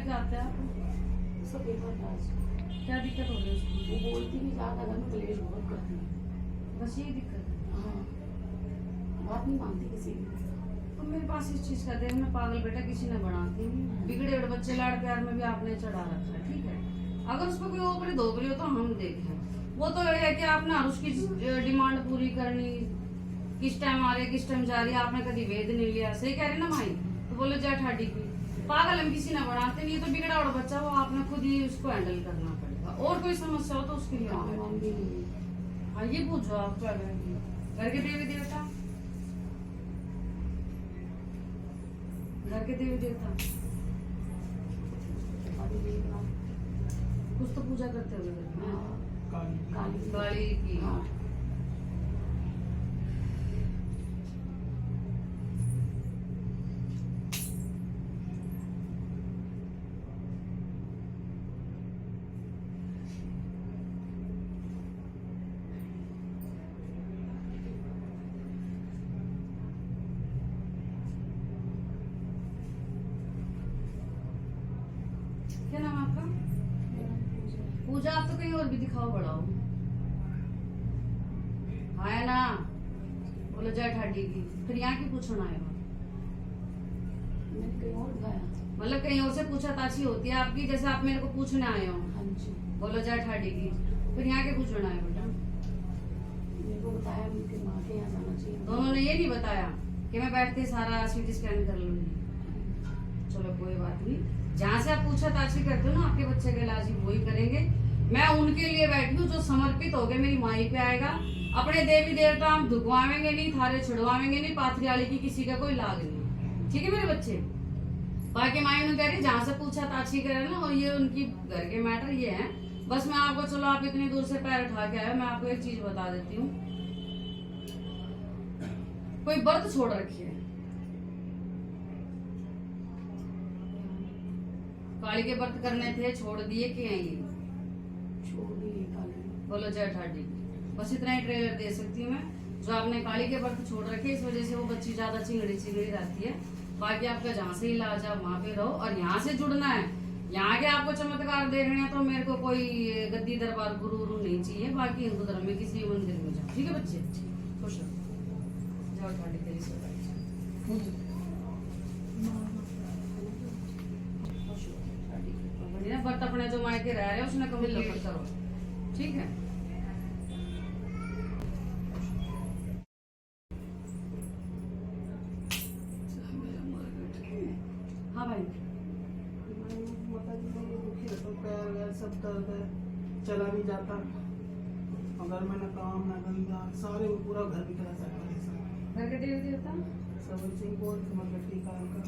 क्या आता है आपको? उसका पेपर था आज। क्या दिक्कत हो रही है उसको? वो बोलती भी ज़्यादा घर में कलेश बहुत करती है। बस यही दिक्कत है। हाँ, बात नहीं मानती किसी की। तो मेरे पास इस चीज का देख, मैं पागल बेटा किसी ने बनाती नहीं। बिगड़े हुए बच्चे लाड़ प्यार में भी आपने चढ़ा रखा है, ठीक है। अगर उस पर कोई ओपरी धोपरी हो तो हम देखें। वो तो ये है कि आपने हर उसकी डिमांड पूरी करनी, किस टाइम आ रही है किस टाइम जा रही है, आपने कभी वेद नहीं लिया। सही कह रहे ना माई? तो बोलो जय ठाडी की पागल हम किसी ने बनाते नहीं। ये तो बिगड़ा हुआ बच्चा, वो आपने खुद ही उसको हैंडल करना पड़ेगा। और कोई समस्या हो तो उसके लिए काम वाम भी नहीं है। हाँ, ये पूछो आप क्या करेंगे। घर के देवी देवता, घर के देवी देवता अभी भी ना, कुछ तो पूजा करते होगे घर में। हाँ, काली काली की। हाँ। क्या नाम है आपका? पूजा। आप तो कहीं और भी दिखाओ बढ़ाओ। हाँ है ना? बोलो जय ठाडी की। फिर यहाँ की पूछना है? मैंने कहीं और दिखाया। मतलब कहीं और से पूछा ताछी होती है आपकी, जैसे आप मेरे को पूछने आए हो। हाँ जी, बोलो जय ठाडी की। फिर यहाँ के पूछना है बेटा? मेरे को बताया उनके माँ के यहाँ जाना चाहिए। दोनों ने ये नहीं बताया कि मैं बैठते सारा सीटी स्कैन कर लूंगी? चलो कोई बात नहीं। जहाँ से आप पूछा ताछी करते हो ना, आपके बच्चे का इलाज ही वही करेंगे। मैं उनके लिए बैठी हूँ जो समर्पित हो गए मेरी माई पे आएगा। अपने देवी देवता हम दुखवावेंगे नहीं, थारे छुड़वावेंगे नहीं, पाथरियाली की किसी का कोई लाग नहीं। ठीक है मेरे बच्चे? बाकी माई ने कह रही जहाँ से पूछा ताछी करे ना, और ये उनकी घर के मैटर ये है। बस मैं आपको, चलो आप इतनी दूर से पैर उठा के आए, मैं आपको एक चीज बता देती हूँ। कोई व्रत छोड़ रखी है, काली के व्रत करने थे, छोड़ दिए कि हैं ये? छोड़ दिए काली। बोलो जय ठाडी की। बस इतना ही ट्रेलर दे सकती हूँ मैं। जो आपने काली के व्रत छोड़ रखे, इस वजह से वो बच्ची ज्यादा चिंगड़ी रहती है। बाकी आपका जहाँ से इलाज है वहाँ पे रहो, और यहाँ से जुड़ना है। यहाँ के आपको चमत्कार देखने हैं तो मेरे को कोई गद्दी दरबार गुरु उरु नहीं चाहिए। बाकी हिंदू धर्म में किसी मंदिर में जाओ, ठीक है बच्चे? खुश रहो। जाओ ठाडी तेरी सेवा। व्रत अपने जो मायके रह रहे हैं उसने कबूल करो, ठीक है? हाँ भाई, पैर वैर सब दर्द है, चला नहीं जाता। अगर मैंने काम ना धंधा, सारे पूरा घर भी करा सकता है। घर के देवी देवता सब सिंह बोल मगटी काम का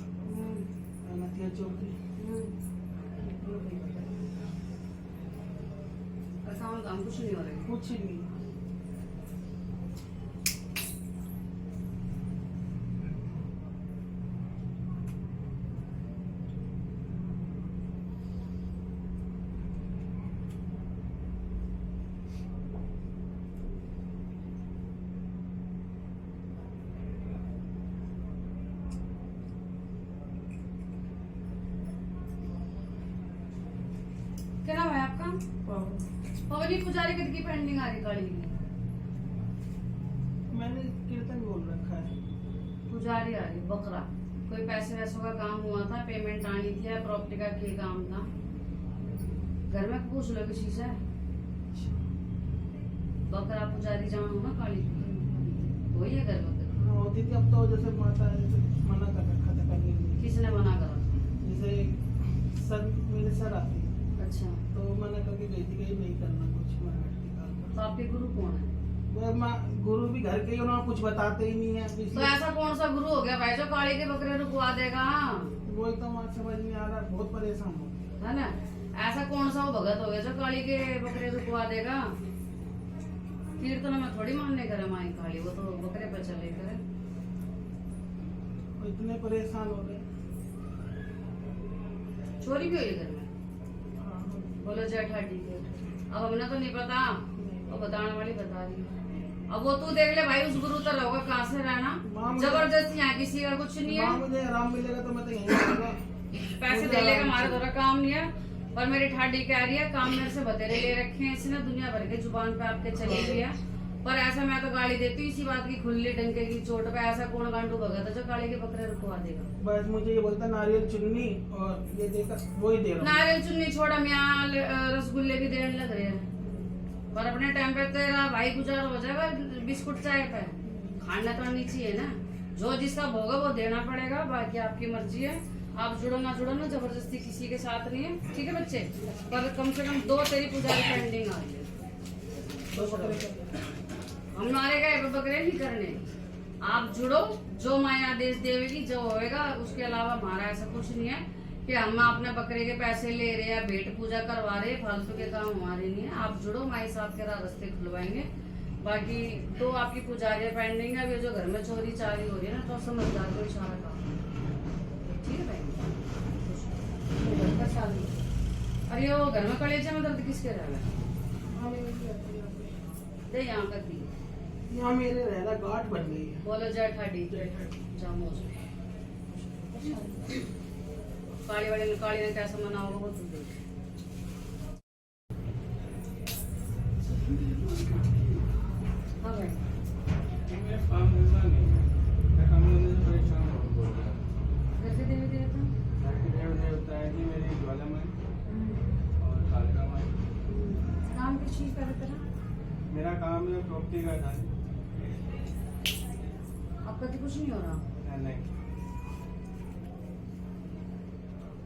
नथिया चौकी काम काम कुछ नहीं हो रहा। कुछ नहीं। क्या नाम है आपका? पवनी पुजारी कद की पेंडिंग आ रही काली की? मैंने कीर्तन बोल रखा है। पुजारी आ रही बकरा। कोई पैसे वैसों का काम हुआ था, पेमेंट आनी थी, प्रॉपर्टी का क्या काम था? घर में पूछ लो किसी से। बकरा पुजारी जहाँ हो ना काली की, वही है घर बकरा। हाँ होती थी, अब तो जैसे माता मना कर रखा था करने के लिए। किसने मना करा? जैसे सर मेरे सर आती है, अच्छा, तो मना करके गई थी कि नहीं करना कुछ मार्केट की काम। तो आपके गुरु कौन है? वो गुरु भी घर के ही, उन्होंने कुछ बताते ही नहीं है। तो ऐसा कौन सा गुरु हो गया भाई जो काली के बकरे रुकवा देगा? वो एकदम आज समझ नहीं आ रहा, बहुत परेशान हो गया। है ना? ऐसा कौन सा वो भगत हो गया जो काली के बकरे रुकवा देगा? कीर्तन में थोड़ी मानने करे माई काली, वो तो बकरे पे चले करे। वो इतने परेशान हो गए। चोरी भी हुई घर में? हाँ, बोलो जय ठाडी के। अब हमने तो नहीं पता, वो बताने वाली बता रही है। अब वो तू देख ले भाई, उस गुरु तो रहोगा कहाँ से रहना? माँ मुझे- जबरदस्ती यहाँ किसी का कुछ नहीं माँ है। मुझे आराम मिलेगा तो मैं तो यहीं रहूंगा। पैसे दे लेगा, हमारा थोड़ा काम नहीं है। पर मेरी ठाडी कह रही है काम मेरे से बतेरे ले रखे हैं इसने, दुनिया भर के जुबान पे आपके चली हुई है। पर ऐसा मैं तो गाली देती हूँ इसी बात की, खुली डंके की चोट पे। ऐसा कौन गांडू भगा था जो काले के बकरे रुकवा देगा? बस मुझे ये बोलता नारियल चुन्नी और ये देखा वही दे रहा हूँ। नारियल चुन्नी छोड़ा, मैं यहाँ रसगुल्ले भी देने लग रहे हैं। पर अपने टाइम पे तेरा भाई गुजारा हो जाएगा बिस्कुट चाय पे। खाना तो नहीं चाहिए ना, जो जिसका भोगा वो देना पड़ेगा, बाकी आपकी मर्जी है। आप जुड़ो ना जबरदस्ती किसी के साथ नहीं है, ठीक है बच्चे? पर कम से कम 2 तेरी पुजारी पेंडिंग आ रही है। तो बकरे का हमारे गए बकरे नहीं करने, आप जुड़ो, जो माया आदेश देवेगी जो होएगा। उसके अलावा हमारा ऐसा कुछ नहीं है कि हम अपने बकरे के पैसे ले रहे हैं, भेंट पूजा करवा रहे, फालतू के काम हमारे नहीं है। आप जुड़ो, माई साहब के रास्ते खुलवाएंगे। बाकी तो आपकी पुजारियां पेंडिंग है। जो घर में चोरी चारी हो रही है ना, तो समझदार को इशारा करो, ठीक है भाई? अरे वो घर में कलेजे में दर्द किसके रह रहा है? यहाँ कर दी, यहाँ मेरे रहना गांठ बन गई है। बोलो जय ठाडी जामो। काली ने कैसा मना होगा वो तुम देख। हाँ भाई, कैसे देवी देवता काम किस चीज का रहता है? मेरा काम है प्रॉपर्टी का था। आपका तो कुछ नहीं हो रहा? नहीं,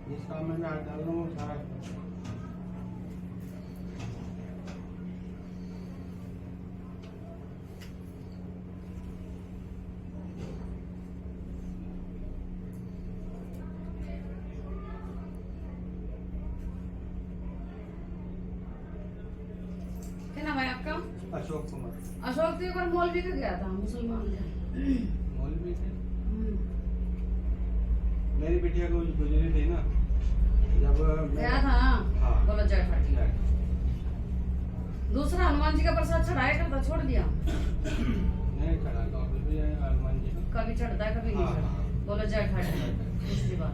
जिस काम में मैं हाथ डाल रहा हूँ वो सारा क्या नाम है आपका? अशोक कुमार। अशोक तो एक बार मौलवी का गया था, मुसलमान का। मौलवी थे। मेरी बिटिया को गुजरी थी ना जब गया था ना? हाँ। बोलो जय ठाडी। दूसरा हनुमान जी का प्रसाद चढ़ाया करता, छोड़ दिया? नहीं चढ़ा, तो अभी भी है हनुमान जी का। कभी चढ़ता है कभी नहीं हाँ, चढ़ता। हाँ। बोलो जय ठाडी। दूसरी बात,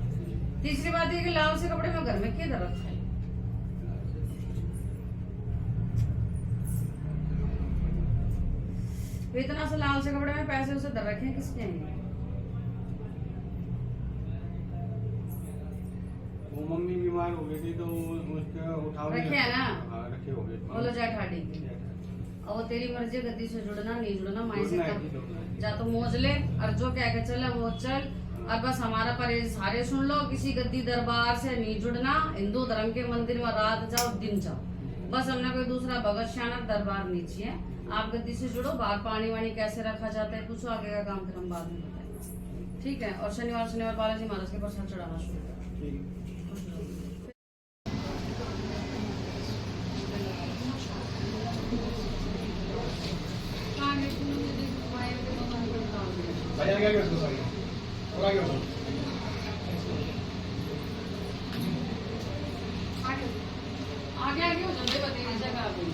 तीसरी बात ये कि लाल से कपड़े में घर में किधर रखा है? तो इतना सा लाल से कपड़े में पैसे उसे धर रखे हैं किसने? वो मम्मी बीमार हो गई थी तो उसके उठाओ रखे है ना? हाँ रखे हो गए। बोलो जय ठाडी। अब वो तेरी मर्जी, गद्दी से जुड़ना नहीं जुड़ना माई से कर, जा तो मौज ले और जो कह के चले वो चल। और बस हमारा परहेज सारे सुन लो, किसी गद्दी दरबार से नहीं जुड़ना। हिंदू धर्म के मंदिर में रात जाओ दिन जाओ, बस हमने कोई दूसरा भगत श्याना दरबार नहीं चाहिए। आप गद्दी से जुड़ो, बाहर पानी वानी कैसे रखा जाता है पूछो, आगे का काम फिर हम बाद में बताएंगे, ठीक है? और शनिवार बालाजी महाराज के प्रसाद चढ़ाना शुरू करें। आगे हो जल्दी बताइए जगह आ गई।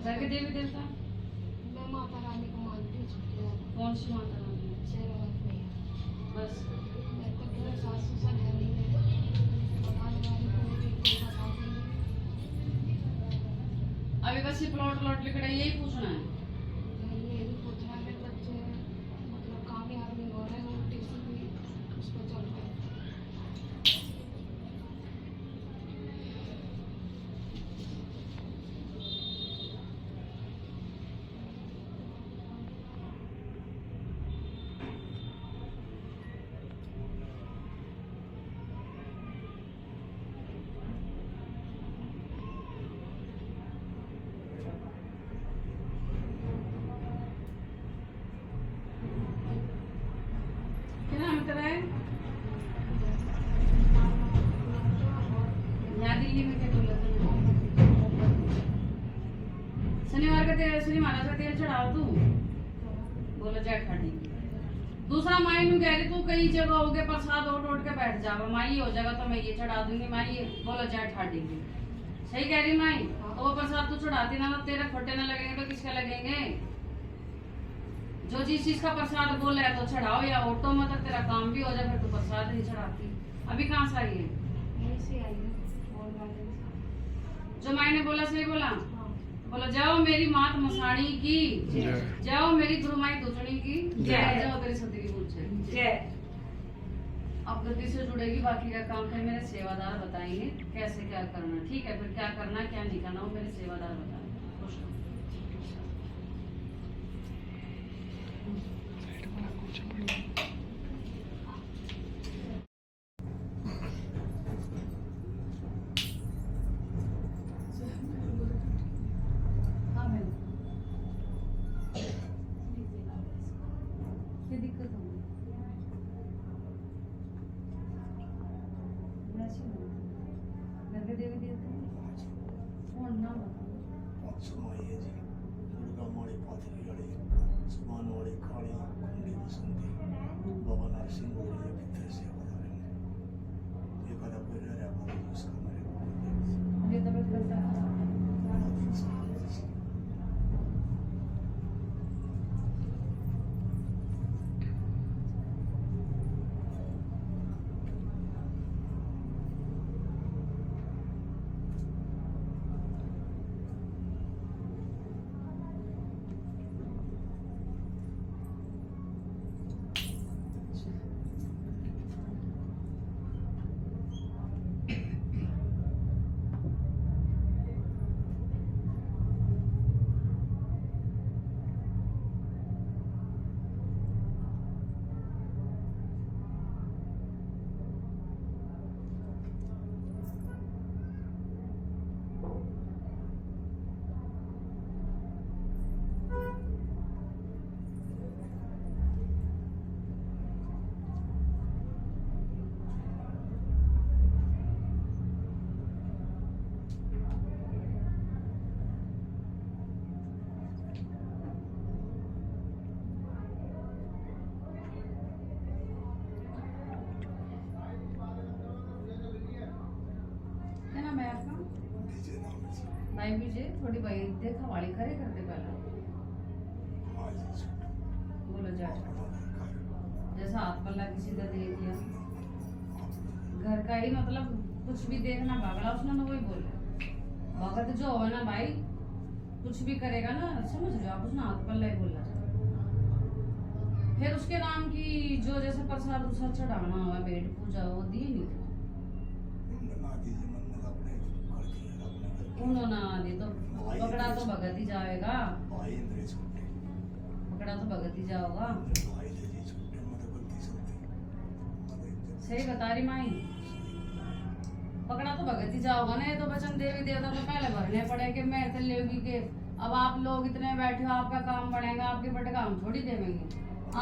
घर के देवी देवता? मैं माता रानी को मानती हूँ सबसे ज्यादा। कौन सी माता रानी? शेरावत मैया। बस मेरे को तो सास ससुर है नहीं है, भगवान वाली को मेरी कोई बता देंगे। अभी बस ये प्लॉट लिखना यही पूछना है। ये भी पूछना है, मेरे बच्चे मतलब कामयाब नहीं हो रहे हैं, उल्टी सीधी उस पर चल रहे हैं। कितना है यहाँ दिल्ली में? क्या बोला तूने? शनिवार का तेल, शनि महाराज का तेल चढ़ाओ तू। बोलो जय ठाडी। दूसरा माई नु कह रही तू कई जगह हो गए प्रसाद ओट के बैठ जाओ, माई हो जाएगा तो मैं ये चढ़ा दूंगी माई। बोलो जय ठाडी। सही कह रही माई। तो वो प्रसाद तू चढ़ाती ना, तेरे खोटे ना लगेंगे तो किसका लगेंगे? जो जिस चीज का प्रसाद बोले तो चढ़ाओ, या ऑटो में तक तेरा काम भी हो जाए फिर तू प्रसाद नहीं चढ़ाती। अभी कहाँ से आई है? यहीं से आई हूँ और गार्डन से। जो माई ने बोला सही बोला। हाँ। बोलो जाओ मेरी मात मसाणी की जय। जाओ, मेरी गुरुमाई दुचड़ी की जय। जाओ, तेरी सती पूछे जय। अब गद्दी से जुड़ेगी, बाकी का काम फिर मेरे सेवादार बताएंगे कैसे क्या करना। ठीक है, फिर क्या करना क्या नहीं करना वो मेरे सेवादार बताएंगे। खुश रहो। हाँ बहन, क्या दिक्कत होगी? वैसे नहीं। घर के देवी देवते हैं? कौन नाम बताओ? अभी तबीयत कैसा है? क्या नाम है आपका? भाई विजय। थोड़ी भाई देखा वाली खरे करते पहला। बोलो जय। जैसा हाथ पल्ला किसी का दे दिया, घर का ही मतलब कुछ भी देखना भागला उसने तो वही बोले। भगत जो हो ना भाई, कुछ भी करेगा ना समझ लो आप, उसने हाथ पल्ला ही बोला। फिर उसके नाम की जो जैसे प्रसाद उसाद चढ़ाना हुआ, भेंट पूजा वो दिए नहीं थे उन्होंने दी तो पकड़ा तो भगत ही जाएगा, पकड़ा तो भगत ही जाओगा। सही बता रही माई, पकड़ा तो भगत ही जाओगा ना। ये तो वचन देवी देवता तो पहले भरने पड़े कि मैं लेगी के अब आप लोग इतने बैठे हो, आपका काम बढ़ेगा, आपके बटे काम थोड़ी देवेंगे।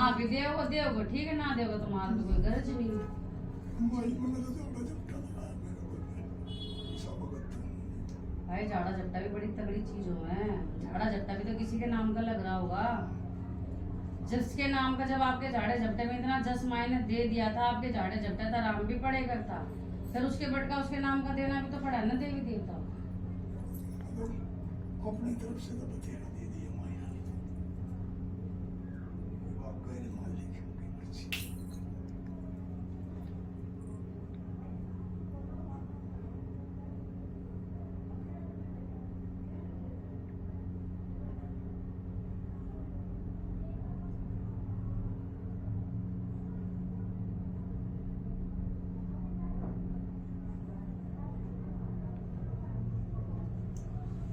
आप ही देवो देवो ठीक है, ना देवो तुम्हारा तो कोई गरज नहीं है। भाई झाड़ा झट्टा भी बड़ी तगड़ी चीज हो है। झाड़ा झट्टा भी तो किसी के नाम का लग रहा होगा, जिसके नाम का। जब आपके झाड़े झपटे में इतना जस माई ने दे दिया था, आपके झाड़े झपटे था, राम भी पड़े करता, फिर उसके बटका उसके नाम का देना भी तो पड़ा ना देवी देवता। अपनी तरफ से तो बतेरा दे दिया मायना ने, आप गैर मालिक की मर्जी।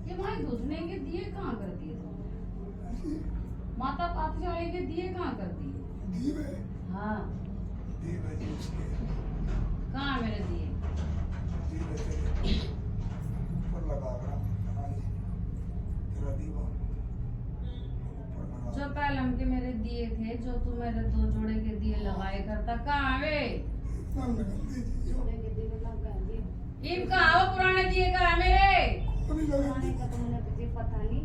ये माई दूधने के दिए कहाँ कर दिए तुमने? माता पात्री वाले के दिए कहाँ कर दिए? दीवे हाँ दीवे जी उसके कहाँ मेरे दिए? दीवे तेरे ऊपर लगा रहा तेरा दीवा ऊपर लगा। जो पहलम के मेरे दिए थे जो तू मेरे 2 जोड़े के दिए लगाए करता, कहाँ वे? इतना लगन दीजिए जोड़े के दिए लग गए। इन कहाँ वो पुराने दिए कहाँ मेरे? कोनी लगन पुराने का तो मुझे तुझे पता नहीं,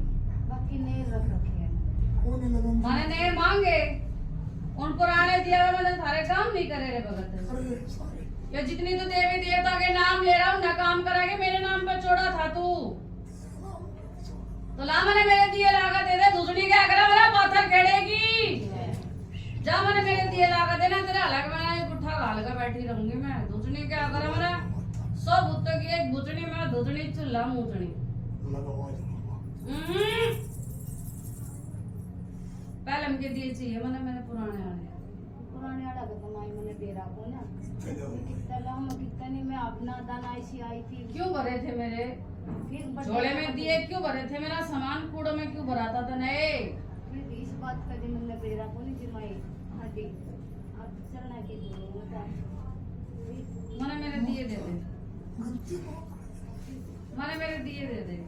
बाकी नहीं रख रखे हैं। कोनी लगन मैंने नहीं मांगे, उन पुराने दिया हुआ मैंने थारे काम नहीं करे रे भगत। अरे सारे ये जितनी तो देवी देवता के नाम ले रहा हूँ ना काम कराके मेरे नाम पर छोड़ा था तू, तो ला मैंने मेरे दिए लागा दे दे, दूसरी क्या करा मेरा पाथर खेड़ेगी। जा मैंने मेरे दिए लागा देना, तेरा अलग मैं गुट्ठा घाल कर बैठी रहूंगी मैं, दूसरी क्या करा मेरा सब उत्तर की एक बुचनी में दूसरी चुल्ला मूचनी। लगावा जाऊंगा पहले हमके दिए चाहिए मैंने पुराने वाले। पुराने वाला का कमाई मैंने दे रहा हूँ ना, कितना लाऊं मैं कितना नहीं, मैं अपना दाना ऐसी आई थी। क्यों भरे थे मेरे फिर बच्चे- झोले में दिए, क्यों भरे थे? मेरा सामान कूड़ो में क्यों भराता था? नहीं फिर इस बात का दिन मैंने दे रहा हूँ नहीं जिमाई हड्डी आप चलना की मैंने मेरे दिए दे दे, मैंने मेरे दिए दे दे।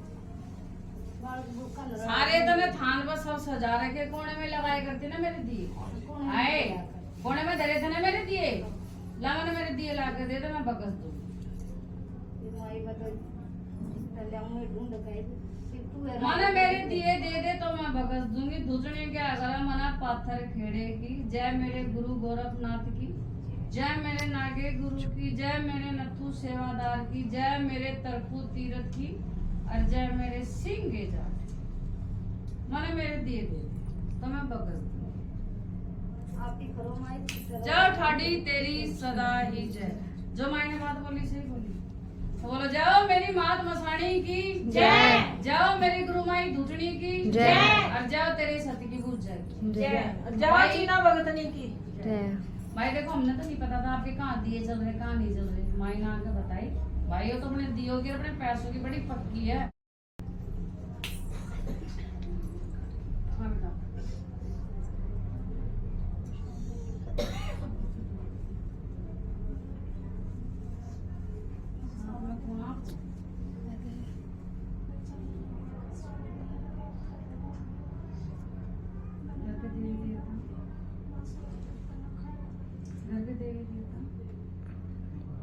सारे तो मैं थान पर सब सजा रखे, कोने में लगाए करते ना मेरे दिए। आए कोने में धरे थे ना मेरे दिए, ला मैंने मेरे दिए ला के दे दे, मैं बकस दूँ। मैंने मेरे दिए दे दे तो मैं बकस दूंगी। दूसरे क्या अगर मना पाथर खेड़े की जय, मेरे गुरु गोरखनाथ की जय, मेरे नागे गुरु की जय, मेरे नथु सेवादार की जय, मेरे तरकू तीरथ की और जय मेरे सिंह के जाट। मैंने मेरे दिए दे दे तो मैं बकस दूंगी। आप ही करो माई जय ठाडी तेरी सदा ही जय। जो माई ने बात बोली सही बोली, तो बोलो जाओ मेरी मात मसाणी की जय, जाओ मेरी गुरु माई दूधनी की जय, और जाओ तेरे सती की पूज जाए जय, जवा चीना भगतनी की जय। भाई देखो हमने तो नहीं पता था आपके कहाँ दिए चल रहे कहाँ नहीं चल रहे, माई ने आके बताई। भाई वो तो अपने दियो की अपने पैसों की बड़ी पक्की है। हाँ बेटा घर के दे दिया था।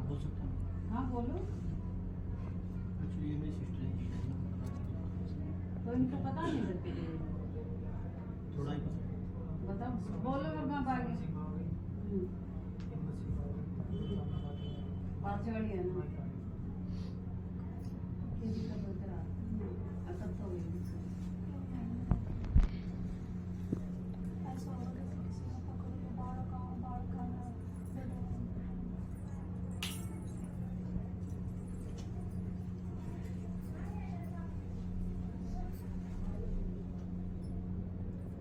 हो सकता है हाँ बोलो, एक्चुअली ये मेरी सिस्टर की है तो इनको पता नहीं घर के दे थोड़ा ही पता बताओ, बोलो और मैं आगे बात वाली है ना किसी का कोई तरह तब तो हुई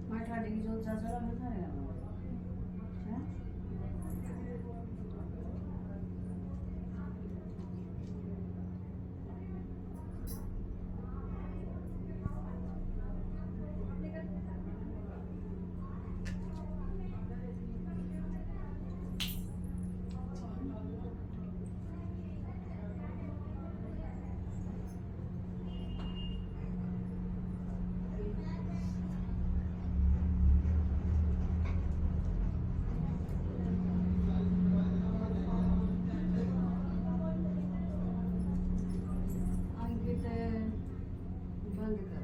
मैं ठाडी की जो चाचा में था यार अंकित बंद कर।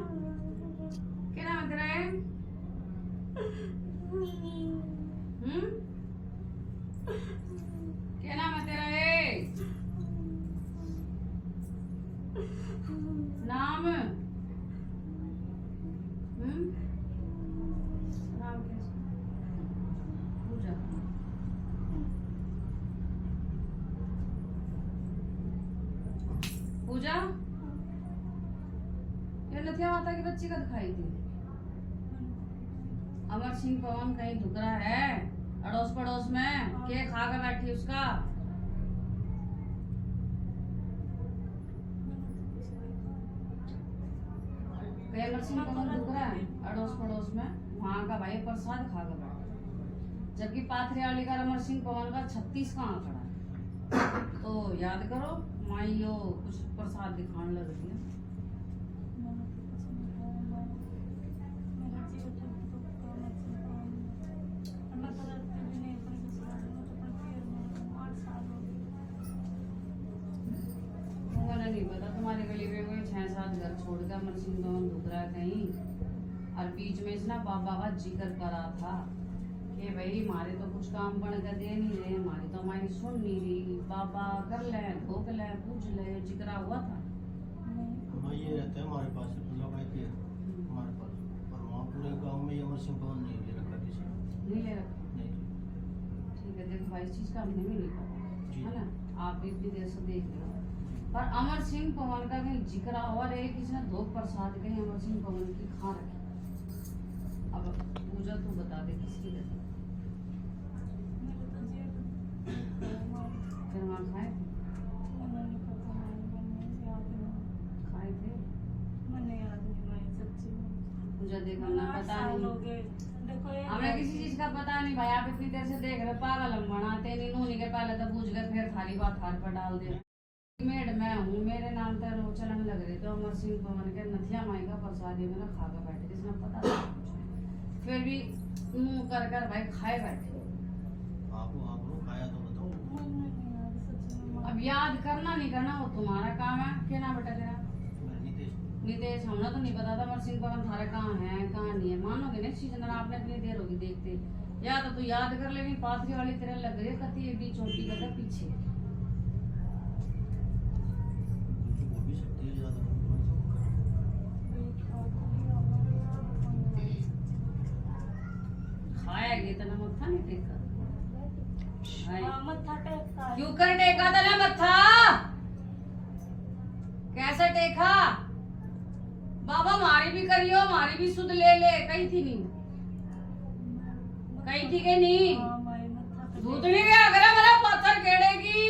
क्या नाम है तेरा? क्या नाम है तेरा? नाम नाम कैसे? पूजा। पूजा ये लथिया माता की बच्ची का दिखाई थी। अमर सिंह पवन कहीं धुकरा है अड़ोस पड़ोस में के खा के बैठी उसका? कहीं अमर सिंह पवन धुकरा है अड़ोस पड़ोस में, वहाँ का भाई प्रसाद खा के बैठा, जबकि पाथरियाली का अमर सिंह पवन का 36 का आंकड़ा है। तो याद करो माइयो कुछ प्रसाद दिखाने लग रही है। मुझे नहीं पता तुम्हारे गली में कोई 6-7 घर छोड़ के अमर सिंह पवन धुकरा कहीं, और बीच में इसना बाबा का जिक्र करा था कि भाई हमारे तो कुछ काम बन कर दे नहीं रहे, हमारी तो हमारी सुन नहीं रही, बाबा कर ले धोक ले पूछ ले, जिक्रा हुआ था। भाई ये रहता है हमारे पास लोग आते हैं हमारे पास, और वहाँ पूरे गांव में अमर सिंह पवन नहीं ले रखा किसी ने। नहीं ले रखा? नहीं। ठीक है, देखो भाई इस चीज का हमने भी नहीं पता जी। है ना, आप भी इतनी देर से देख रहे हो, पर अमर सिंह पवन का कहीं जिक्र और है किसी ने धोख प्रसाद कहीं अमर सिंह पवन की खा रखी। अब पूजा तू बता दे किसकी रहती फिर वहाँ खाए थे पूजा देखा ना पता नहीं, हमें किसी चीज का पता नहीं भाई, आप इतनी देर से देख रहे पागल हम बनाते नहीं, नूनी के पहले तो पूछ कर फिर थाली बात थार पर डाल दे। मेड मैं हूँ, मेरे नाम पर लोग चलन लग रहे तो अमर सिंह पवन के नथिया माई का प्रसाद ये मेरा खा कर बैठे, जिसने पता नहीं फिर भी मुंह कर भाई खाए बैठे। आपको खाया तो बताओ। अब याद करना नहीं करना वो तुम्हारा काम है। क्या नाम बेटा तेरा? नितेश। नितेश, हमने तो नहीं पता था अमर सिंह पवन थारे कहाँ है कहाँ नहीं है, मानोगे नेक्स्ट सीजन आपने इतनी देर होगी देखते, या तो तू याद कर ले, पाथरी वाली तेरे लग रही है कती एडी चोटी का पीछे। वो भी सकती है ज़्यादा। खाया गया इतना मत्था नहीं टेका मत्था टेका क्यों कर टेका था ना मत्था? कैसे टेका? बाबा हमारी भी करियो, हमारी भी सुध ले ले, कही थी नहीं कही थी के नहीं दूधनी के अगर मेरा पत्थर केड़ेगी।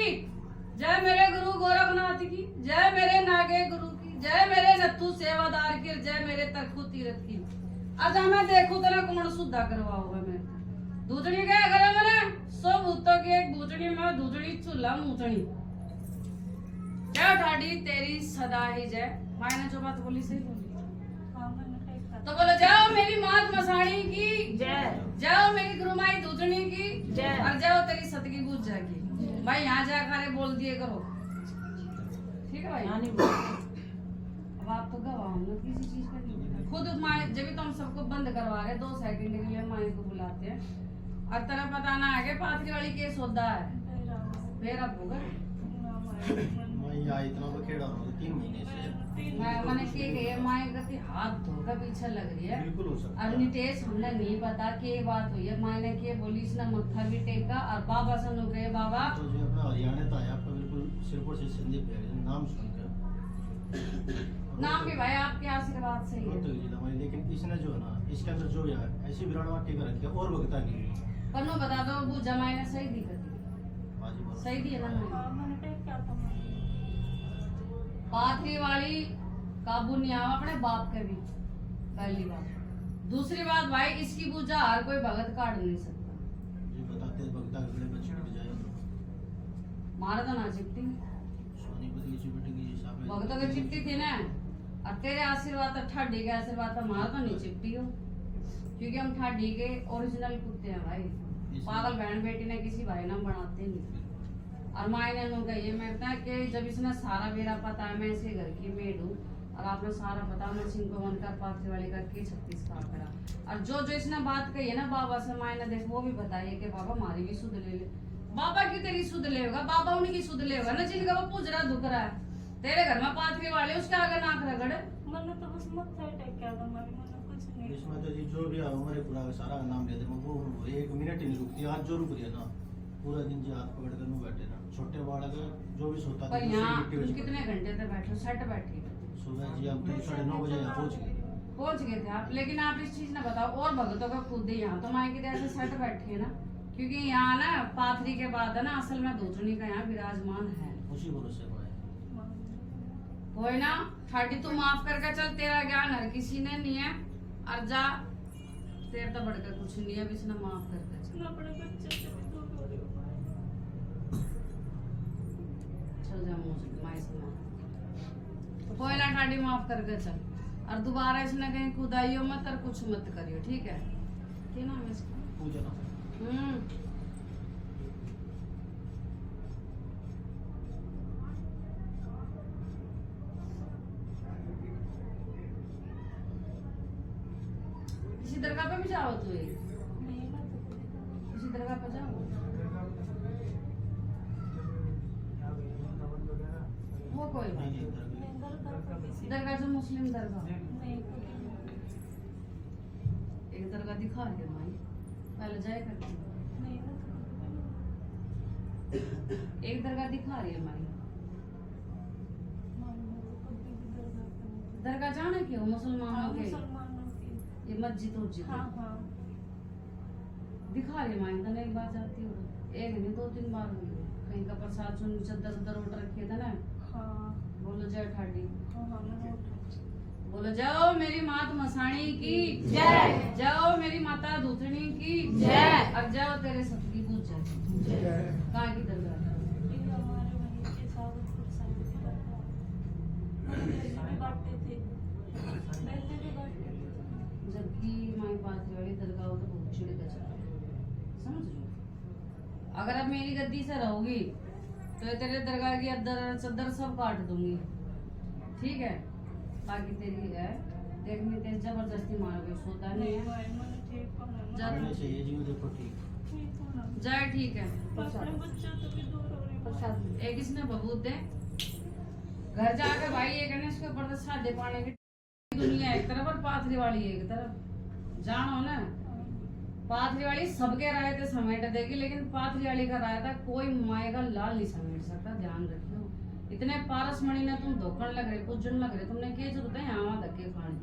जय मेरे गुरु गोरखनाथ की, जय मेरे नागे गुरु की, जय मेरे नत्थु सेवादार की, जय मेरे तरखु तीरथ की। अच्छा मैं देखू तेरा कौन सुधा करवाओगे मैं दूधनी के अगर मैंने सौ भूतों की एक भूतनी में दूधनी चूल्हा मूतनी। जय ठाडी तेरी सदा ही जय। मायने जो बात बोली सही बोली तो बोलो जाओ मेरी मात मसाणी की जय, जाओ मेरी गुरुमाई दूधनी की जय, और जाओ तेरी सतगी बूझ जाएगी। भाई यहाँ जाकर बोल दिए करो, ठीक है भाई? अब आप तो गवाह हो किसी चीज का नहीं पता। खुद माए जब भी तुम सबको बंद करवा रहे 2 सेकंड के लिए माए को बुलाते हैं, और तेरा पता ना आगे पाथरी वाली केस होता है फिर अब होगा। मैं यहाँ इतना तो खेड़ा रहा हूँ 3 महीने से। मैंने के गए माए गति हाथ धोकर पीछे लग रही है। बिल्कुल हो सकता और है। नितेश हमने नहीं पता के बात हुई है, मायने के बोली इसने मत्था भी टेका और बाबा सनु गए बाबा तो जो अपना हरियाणा था आपका बिल्कुल सिरपुर से संदीप है, नाम सुनकर नाम भी भाई आपके आशीर्वाद से ही है। तो जिला में, लेकिन इसने जो है ना इसके अंदर जो है ऐसी विराट टीका रखी है और भगता की पन्नू बता दो वो जमाई ने सही दी करती सही दी है ना मैंने? पाथरी वाली काबू नहीं आवा अपने बाप के भी, पहली बात। दूसरी बात भाई इसकी पूजा हर कोई भगत काट नहीं सकता। जी बताते हैं भगता के बड़े बच्चे की जाए मारा तो ना चिपटी सोनीपत की चिपटी की हिसाब में भगतों की चिपटी थी ना, और तेरे आशीर्वाद तो ठाडी के आशीर्वाद तो हमारा तो नहीं चिपटी हो, क्योंकि हम ठाडी के ओरिजिनल कुत्ते हैं भाई। पागल बहन बेटी ने किसी भाई नाम बनाते नहीं। और मायने लोग ये मिलता है कि जब इसने सारा मेरा पता है, मैं इसे घर की मेड हूँ और आपने सारा पता मैं सिंह को बनकर पाथरी वाले करके 36 का करा, और जो जो इसने बात कही है ना बाबा से मायने देख वो भी बताइए कि बाबा हमारी भी सुध ले ले। बाबा की तेरी सुध लेगा, बाबा उनकी सुध लेगा ना जिनका वो पूज रहा दुख रहा है। तेरे घर में पाथरी वाले उसके आगे नाक रगड़। मैंने तो बस मत्था टेका था, मैंने कुछ नहीं। इसमें तो जी जो भी हमारे पूरा सारा नाम लेते हैं वो 1 मिनट ही नहीं रुकती। आज जो रुक रही है ना पूरा दिन जी हाथ पकड़ कर नहीं बैठे ना, छोटे बालक जो भी सोता पर यहाँ कितने घंटे तक बैठे सेट बैठी? सुबह जी हम तो 9:30 बजे यहाँ पहुँच गए। पहुंच गए थे आप, लेकिन आप इस चीज ना बताओ और भगतों का खुद ही यहाँ तो माई के ऐसे सेट बैठे है ना, क्योंकि यहाँ ना पाथरी के बाद है ना असल में धूतनी का यहाँ विराजमान है। उसी भरोसे को है। कोई ना ठाटी तू माफ करके चल, तेरा ज्ञान हर किसी ने नहीं है, और जा तेरे तो बढ़कर कुछ नहीं है, अब इसने माफ करके चल। मैं अपने बच्चे से भी दूर हो रही हूँ। चल जा मुझे माई से माफ, कोई ना ठाटी माफ करके चल, और दोबारा इसने कहीं कुदाइयो मत और कुछ मत करियो, ठीक है? क्या नाम है इसका? पूजा ना किसी दरगाह पे भी जाओ तू? नहीं मैं तो किसी दरगाह पे जाओ? वो कोई बात नहीं नहीं। इधर दरगाह जो मुस्लिम दरगाह, नहीं एक दरगाह दिखा रही माई, पहले जाए करती नहीं एक दरगाह दिखा रही है माई। दरगाह जाना क्यों मुसलमानों के? मुसलमानों की। ये मस्जिद उस्जिद हाँ हाँ दिखा रही माई, तने एक बार जाती हो, एक नहीं 2-3 बार हुई है। कहीं का प्रसाद चुन चद्दर उधर उठ रखे थे ना, हाँ बोलो जय ठाडी, हाँ मैं बोलो जाओ मेरी मात मसाणी की जय, जाओ मेरी माता दूतनी की जय, अब जाओ तेरे सतगी पूज जाए। कहाँ की दरगाह? ये हमारे वहीं के सावतपुर साइड की दरगाह। हम पहले भी बांटते थे, पहले भी बांटते थे। जबकि माई पाथरी वाली दरगाह हो तो बहुत चिड़ का चल रहा है, समझ लो। अगर अब मेरी गद्दी से रहोगी तो तेरे दरगाह की अद्दर चद्दर सब काट दूंगी, ठीक है? बाकी तेरी है देखनी, तेरी जबरदस्ती मारोगे, सोता नहीं है। मैंने ठीक होना ना। जा पहले से ये जीव देखो ठीक। ठीक होना। जाए, ठीक है। अपने बच्चों से भी दूर हो रही हूँ। एक इसने बबूत दे, घर जाकर भाई ये गणेश के ऊपर सादे पाने की दुनिया एक तरफ और पाथरी वाली एक तरफ, जानो ना। पाथरी वाली सबके राय थे समेट देगी, लेकिन पाथरी वाली का राय था कोई माए का लाल नहीं समेट सकता, ध्यान रखियो। इतने पारस मणि ने तुम धोखन लग रहे, पूजन लग रहे, तुमने क्या जरूरत है यहाँ वहाँ धक्के खाने?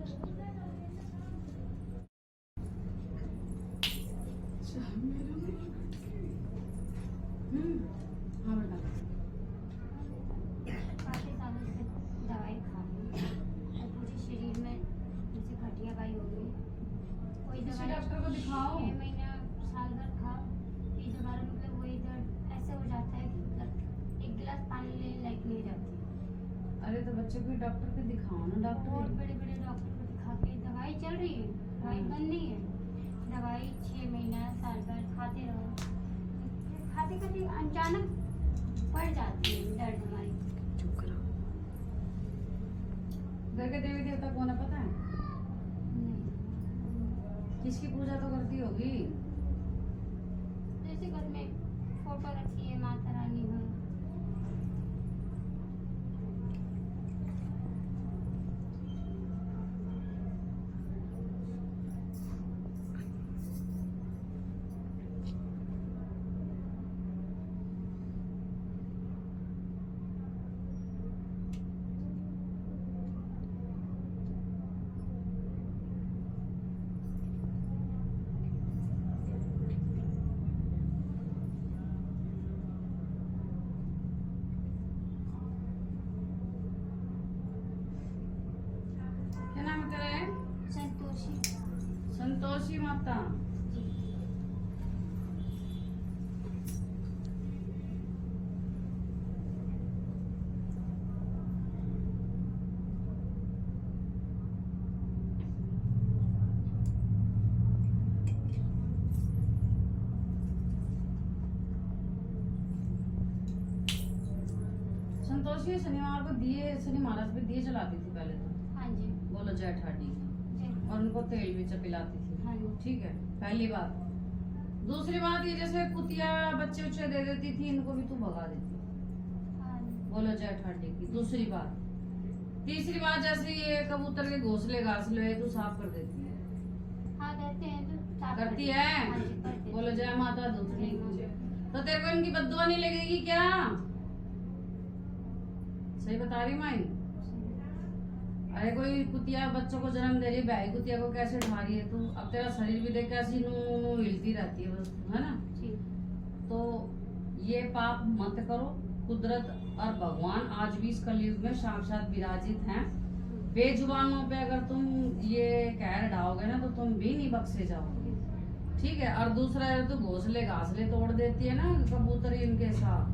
हाँ बेटा, काफी सालों से दवाई खा रही हूँ और पूरे शरीर में जैसे घटियाबाई हो गई। कोई किसी दवाई डॉक्टर को दिखाओ। 6 महीना साल भर खाओ, फिर दोबारा मतलब वही दर्द ऐसे हो जाता है कि मतलब एक गिलास पानी लेने लायक नहीं रहती। अरे तो बच्चे को डॉक्टर पे दिखाओ ना। और डॉक्टर बड़े बड़े डॉक्टर को दिखा के दवाई चल रही है, दवाई बंद नहीं है। दवाई 6 महीना साल भर खाते रहो, खाते खाते अचानक बढ़ जाती है दर्द हमारी। घर के देवी देवता कौन है पता है? नहीं, किसकी पूजा तो करती होगी? जैसे घर में फोटो रखी है माता रानी का। क्या नाम है तेरा? संतोषी संतोषी माता। जी। संतोषी शनिवार को दिए, शनि महाराज पे दिए जलाती थी पहले तो, हाँ जी। बोलो जय ठाडी, जी। और उनको तेल भी पिलाती थी। हाँ जी। ठीक है, पहली बात। दूसरी बात, ये जैसे कुतिया बच्चे उच्चे दे देती थी, इनको भी तू भगा देती, हाँ जी। बोलो जय ठाडी की। दूसरी बात। तीसरी बात, जैसे ये कबूतर के घोंसले घासले तू साफ कर देती है। हाँ रहते हैं तो साफ करती करते हैं। है? हाँ जी, करते हैं। बोलो जय माता दूसरी जय की। माता। तो तेरे को इनकी बद्दुआ नहीं लगेगी क्या? सही बता रही माई? अरे कोई कुतिया बच्चों को जन्म दे रही है, भाई कुतिया को कैसे ढा रही है तू? अब तेरा शरीर भी देख कैसी नू हिलती रहती है बस, है ना? ठीक। तो ये पाप मत करो। कुदरत और भगवान आज भी इस कलयुग में साक्षात विराजित हैं। बेजुबानों पे अगर तुम ये कहर ढाओगे ना तो तुम भी नहीं बख्शे जाओगे, ठीक है? और दूसरा है तो घोंसले घासले तोड़ देती है ना कबूतर इनके साथ,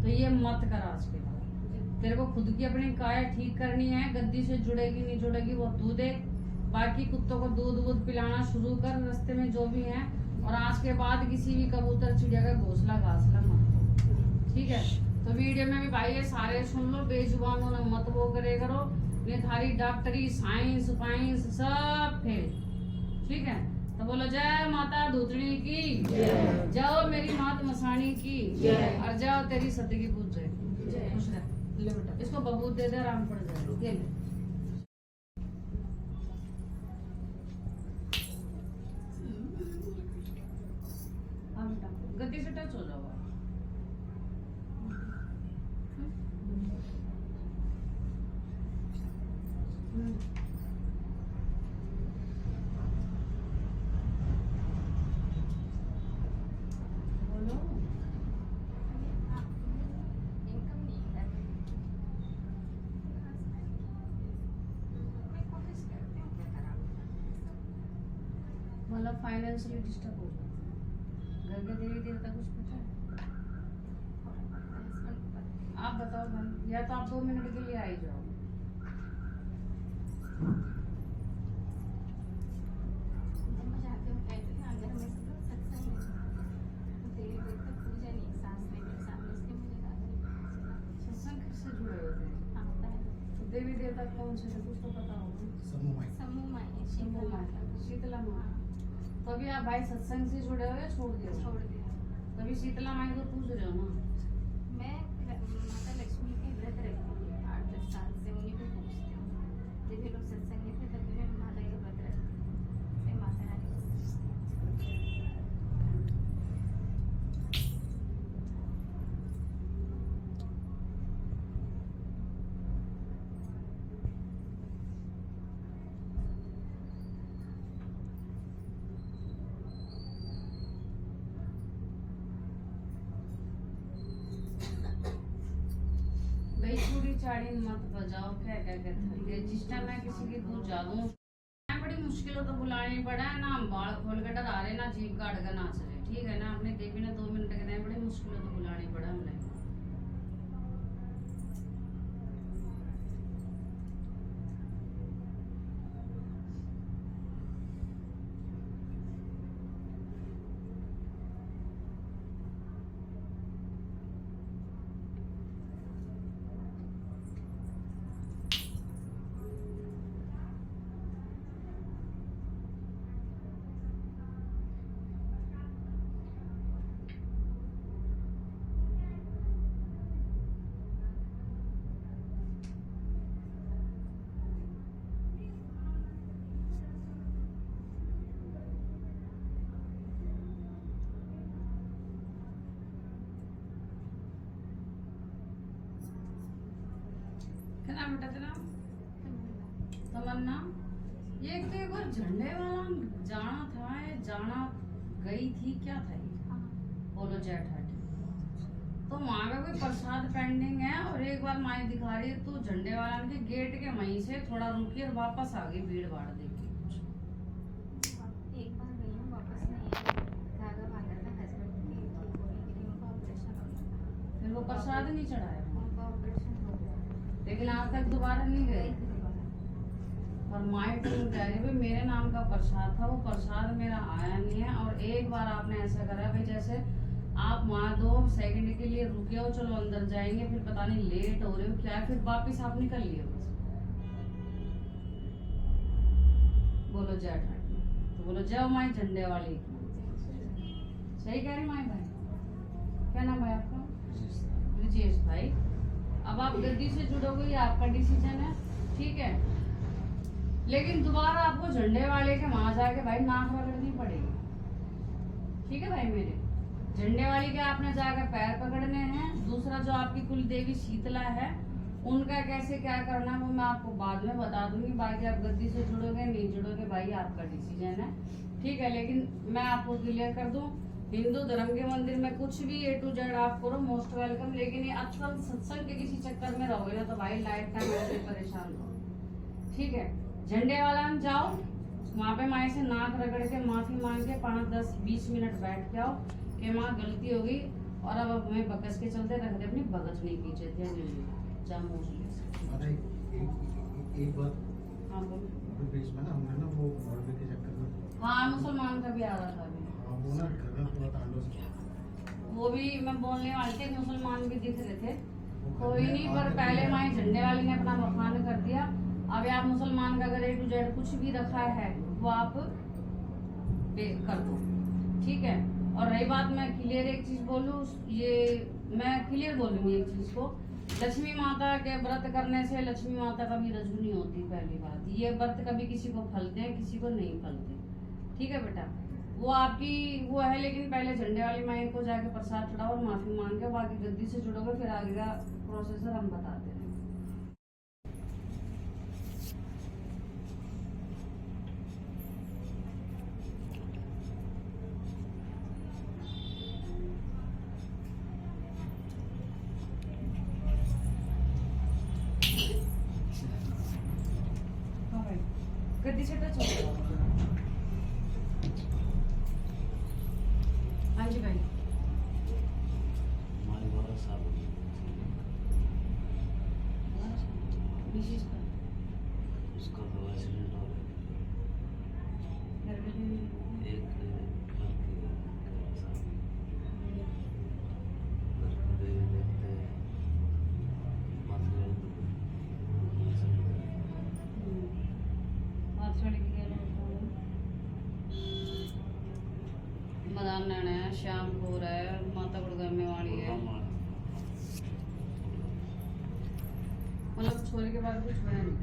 तो ये मत कर आज के बाद। तेरे को खुद की अपनी काया ठीक करनी है, गद्दी से जुड़ेगी नहीं जुड़ेगी वो तू देख। बाकी कुत्तों को दूध वूध पिलाना शुरू कर रास्ते में जो भी है, और आज के बाद किसी भी कबूतर चिड़िया का घोंसला घासला मत तोड़, ठीक है? तो वीडियो में भी भाई ये सारे सुन लो, बेजुबानों ने मत वो करे करो, ये थारी डॉक्टरी साइंस फाइंस सब फेल, ठीक है? तो बोलो जय माता धूतड़ी की, जाओ मेरी मात मसानी की, और जाओ तेरी सदगी पूज जाए, खुश रह। ले बेटा इसको बबूत दे दे, आराम पड़ जाए, ये ले। हाँ बेटा गद्दी से टच हो जाओ। बोलो मतलब फाइनेंशियली डिस्टर्ब हो जाए, घर के देवी देवता कुछ पता है? आप बताओ भाई, या तो आप 2 मिनट के लिए आ ही जाओ। सत्संग किससे जुड़े होते हैं? देवी देवता कौन से थे कुछ तो पता होगा। समूह माई शंभू माता, शीतला माँ। तो अभी आप भाई सत्संग से जुड़े हुए छोड़ दिया? छोड़ दिया। तभी शीतला माई को पूछ रहे हो ना? मैं माता लक्ष्मी के व्रत रखती हूँ 8-10 साल से, उन्हीं को पूछती हूँ। जब ये लोग सत्संग में थे तभी मैं माता का व्रत रखती हूँ, मैं माता रानी को पूछती हूँ। भाई चूड़ी चाड़ी मत बजाओ, क्या क्या कहते हैं? जिस टाइम मैं किसी की दूध जा दूँ बड़ी मुश्किलों तो बुलानी पड़ा है ना, हम बाल खोल के डरा रहे ना, जीभ काट कर नाच रहे, ठीक है ना? अपने देवी ने 2 मिनट के लिए बड़ी मुश्किलों तो बुलानी पड़ा हमने। क्या नाम बेटा तेरा? तमन्ना। ये तो एक बार झंडे वाला जाना था, जाना गई थी, क्या था ये? बोलो जेठ हट। तो वहाँ का कोई प्रसाद पेंडिंग है, और एक बार माई दिखा रही है तो झंडे वाला के गेट के वहीं से थोड़ा रुकी और वापस आ गई भीड़ भाड़ देख के। एक बार गई हूँ, वापस नहीं आई। धागा बांधा था हस्बैंड के, ठीक होने के लिए उनका ऑपरेशन हो गया। फिर वो प्रसाद नहीं चढ़ाया, उनका ऑपरेशन हो गया, लेकिन आज तक दोबारा नहीं गए। और माई टीम कह रही भाई मेरे नाम का प्रसाद था, वो प्रसाद मेरा आया नहीं है। और एक बार आपने ऐसा करा भाई जैसे आप वहाँ 2 सेकंड के लिए रुके हो, चलो अंदर जाएंगे, फिर पता नहीं लेट हो रहे हो क्या, फिर वापिस आप निकल लिए बस। बोलो जय ठाकुर। तो बोलो जय माई झंडे वाली। सही कह रही माई भाई? क्या नाम है आपका? ब्रिजेश भाई। अब आप गद्दी से जुड़ोगे, ये आपका डिसीजन है, ठीक है? लेकिन दोबारा आपको झंडे वाले के वहां जाके भाई नाक रगड़नी पड़ेगी, ठीक है भाई मेरे? झंडे वाली के आपने जाकर पैर पकड़ने हैं। दूसरा जो आपकी कुल देवी शीतला है उनका कैसे क्या करना है वो मैं आपको बाद में बता दूंगी। बाकी आप गद्दी से जुड़ोगे नहीं जुड़ोगे भाई आपका डिसीजन है, ठीक है। लेकिन मैं आपको क्लियर कर दूं, हिंदू धर्म के मंदिर में कुछ भी A to Z आप करो, मोस्ट वेलकम। लेकिन ये अक्सर सत्संग के किसी चक्कर में रहोगे ना तो भाई लाइफ टाइम ऐसे परेशान रहो, ठीक है। झंडे वाला में जाओ, वहाँ पे माए से नाक रगड़ के माफी मांग के 5-10-20 मिनट बैठ के आओ कि माँ गलती होगी और अब हमें बकस के चलते रख दे अपनी भगत नहीं कीजिए ध्यान अरे एक बात हाँ बोलो। अभी बीच में ना हमने ना वो बॉर्डर के चक्कर में हाँ मुसलमान का भी आ रहा था अभी, हाँ, वो ना घर में पूरा तांडव किया। वो भी मैं बोलने वाली थी, मुसलमान भी दिख रहे थे। कोई नहीं, पर पहले माई झंडे वाली ने अपना बखान कर दिया। अब आप मुसलमान का अगर A to Z कुछ भी रखा है वो आप कर दो, ठीक है। और रही बात, मैं क्लियर एक चीज बोलूँ, ये मैं क्लियर बोलूंगी एक चीज को, लक्ष्मी माता के व्रत करने से लक्ष्मी माता कभी रजू नहीं होती। पहली बात, ये व्रत कभी किसी को फलते हैं किसी को नहीं फलते, ठीक है बेटा। वो आपकी वो है, लेकिन पहले झंडे वाली माई को जाके प्रसाद चढ़ाओ और माफी मांग के बाकी गद्दी से जुड़ोगे, फिर आगे का प्रोसेसर हम बताते हैं। हाँ भाई, गद्दी से टच हो जाओ। हाँ जी भाई, हमारे 12 साल हो गए विशेष का उसका तो एक्सीडेंट हो गया। घर में भी एक लड़की के साथ लड़की देखते मदान नैना है, श्यामपुर है, माता गुड़गमे वाली है, मतलब छोरे के बाद कुछ है नहीं।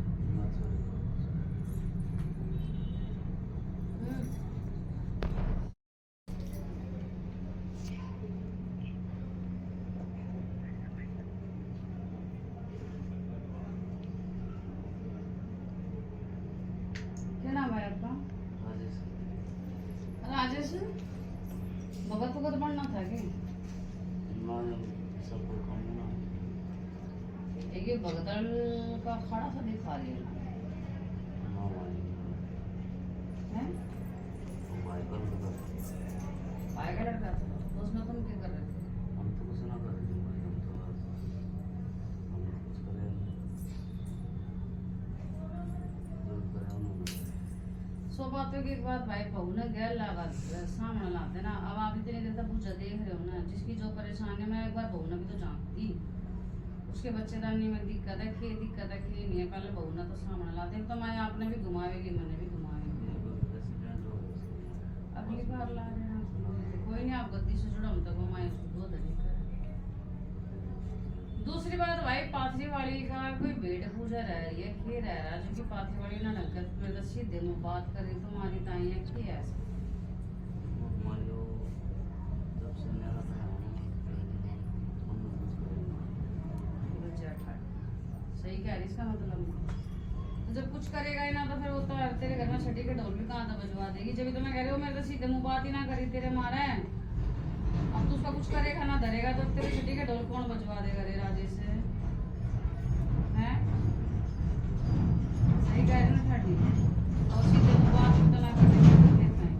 क्या नाम है आपका? राजेश। भगत भगत बनना था कि सबको कम ना एक ये भगदड़ का खड़ा सा दिखा रही है हैं? पाए का लड़का था तो उसमें तुम क्या कर रहे थे? हम तो कुछ ना कर रहे थे, हम तो हम कुछ करे जो करे उन्होंने। सो बातों की एक बात भाई, बहू ने गैर लगा सामने लाते ना। अब आप इतनी देर तक पूछा देख रहे हो ना, जिसकी जो परेशानी है, मैं एक बार बहू ने भी तो जानती, उसके बच्चेदानी में दिक्कत है कि नहीं है, पहले बहू ने तो सामने लाते तो मैं आपने भी घुमावेगी मैंने भी घुमावेगी। एक्सीडेंट हो गया। अगली बार ला देना, कोई नहीं, आप गद्दी से जुड़ो, हम तो घुमाए उसको दो तरीका है। दूसरी बात भाई, पाथरी वाली का कोई भेड़ पूजा रह रही है कि रह रहा है, जो कि पाथरी वाली ना नगर मेरे तो सीधे मुँह बात करे तुम्हारी ताई है कि ऐसा हमारे वो जब से नया था हम कुछ करेंगे। सही कह रही, इसका मतलब तो जब कुछ करेगा ही ना तो फिर वो तो तेरे घर में छठी के ढोल भी कहाँ था बजवा देगी। जब भी तो मैं कह रही हूँ, मेरे तो सीधे मुँह बात ही ना करी तेरे मारे। अब तू उसका कुछ करेगा ना धरेगा तो तेरे छठी के ढोल कौन बजवा देगा रे राजेश से, हैं? सही कह रहे ना छठी, और सीधे मुँह बात तो ना करेगा देते हैं।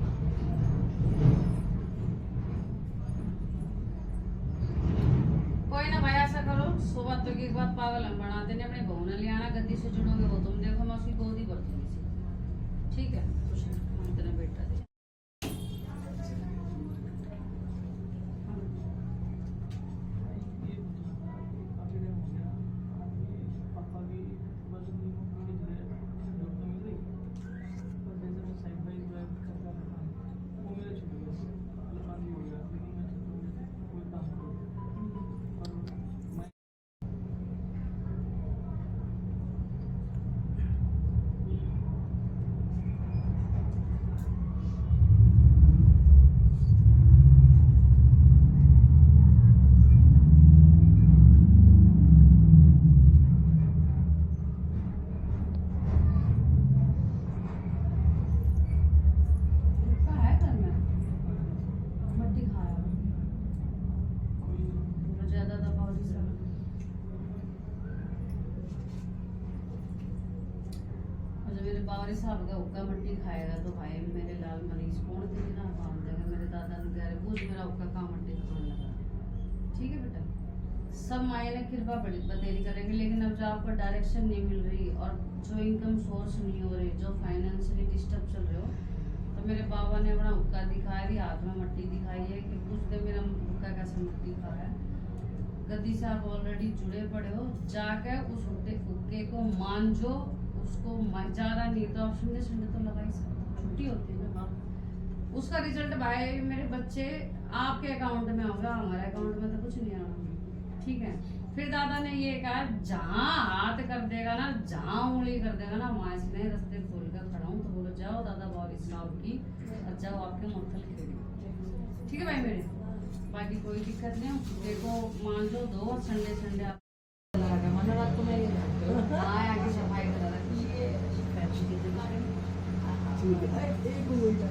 कोई ना भाई, ऐसा करो, सो बातों की एक बात पागल हम बना देने, अपने बहू ने ले आना, गद्दी से जुड़ोगे वो तुम देखो, मैं उसकी गोदी भर दूंगी, ठीक है। कुछ नहीं, तेरा बेटा दे बावरी साहब का हुक्का मट्टी खाएगा तो भाई मेरे लाल मरीज कौन थे ना काम देगा। मेरे दादा ने कह रहे पूछ मेरा हुक्का कहाँ मट्टी खाने लगा। ठीक है बेटा, सब माया ने कृपा बतेरी करेंगे, लेकिन अब जो आपको डायरेक्शन नहीं मिल रही और जो इनकम सोर्स नहीं हो रही, जो फाइनेंशियली डिस्टर्ब चल रहे हो, तो मेरे बाबा ने अपना हुक्का दिखाया कि हाथ में मट्टी दिखाई है कि पूछ दे मेरा हुक्का कैसे मट्टी खा रहा है। गद्दी से आप ऑलरेडी जुड़े पड़े हो, जाकर उस हुक्के को मान जो, उसको जा रहा नहीं तो आप शून्य शून्य तो लगा ही सकते, छुट्टी होती है ना। उसका रिजल्ट भाई मेरे बच्चे आपके अकाउंट में होगा, हमारे अकाउंट में तो कुछ नहीं आना। ठीक है, फिर दादा ने ये कहा जहाँ हाथ कर देगा ना, जहाँ उंगली कर देगा ना, वहाँ इसने रास्ते खोल कर खड़ा हूँ। तो बोलो जाओ दादा बावरी साहब की और जाओ आपके मक्खल खेलो। ठीक है भाई मेरे, बाकी कोई दिक्कत नहीं। देखो मान लो 2 संडे संडे आप रात को मैं हाँ आगे सफाई करा रखी है। ठीक है, एक मिनट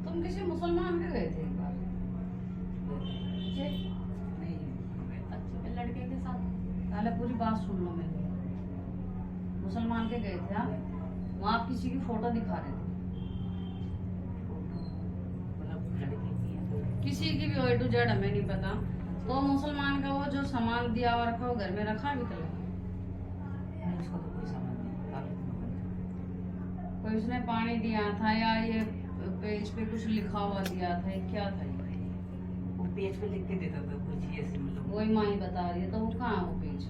तुम किसी मुसलमान के गए थे एक बार? अच्छा लड़के के साथ पहले पूरी बात सुन लो मेरी। मुसलमान के गए थे आप, वहाँ आप किसी की फोटो दिखा रहे थे, किसी की भी A to Z हमें नहीं पता। तो मुसलमान का वो जो सामान दिया हुआ रखा वो घर में रखा भी तो कोई उसने पानी दिया था या ये पेज पे कुछ लिखा हुआ दिया था, ये क्या था? वो पेज पे लिख के देता था कुछ ऐसे, मतलब वही माँ ही बता रही है। तो वो कहाँ है वो पेज?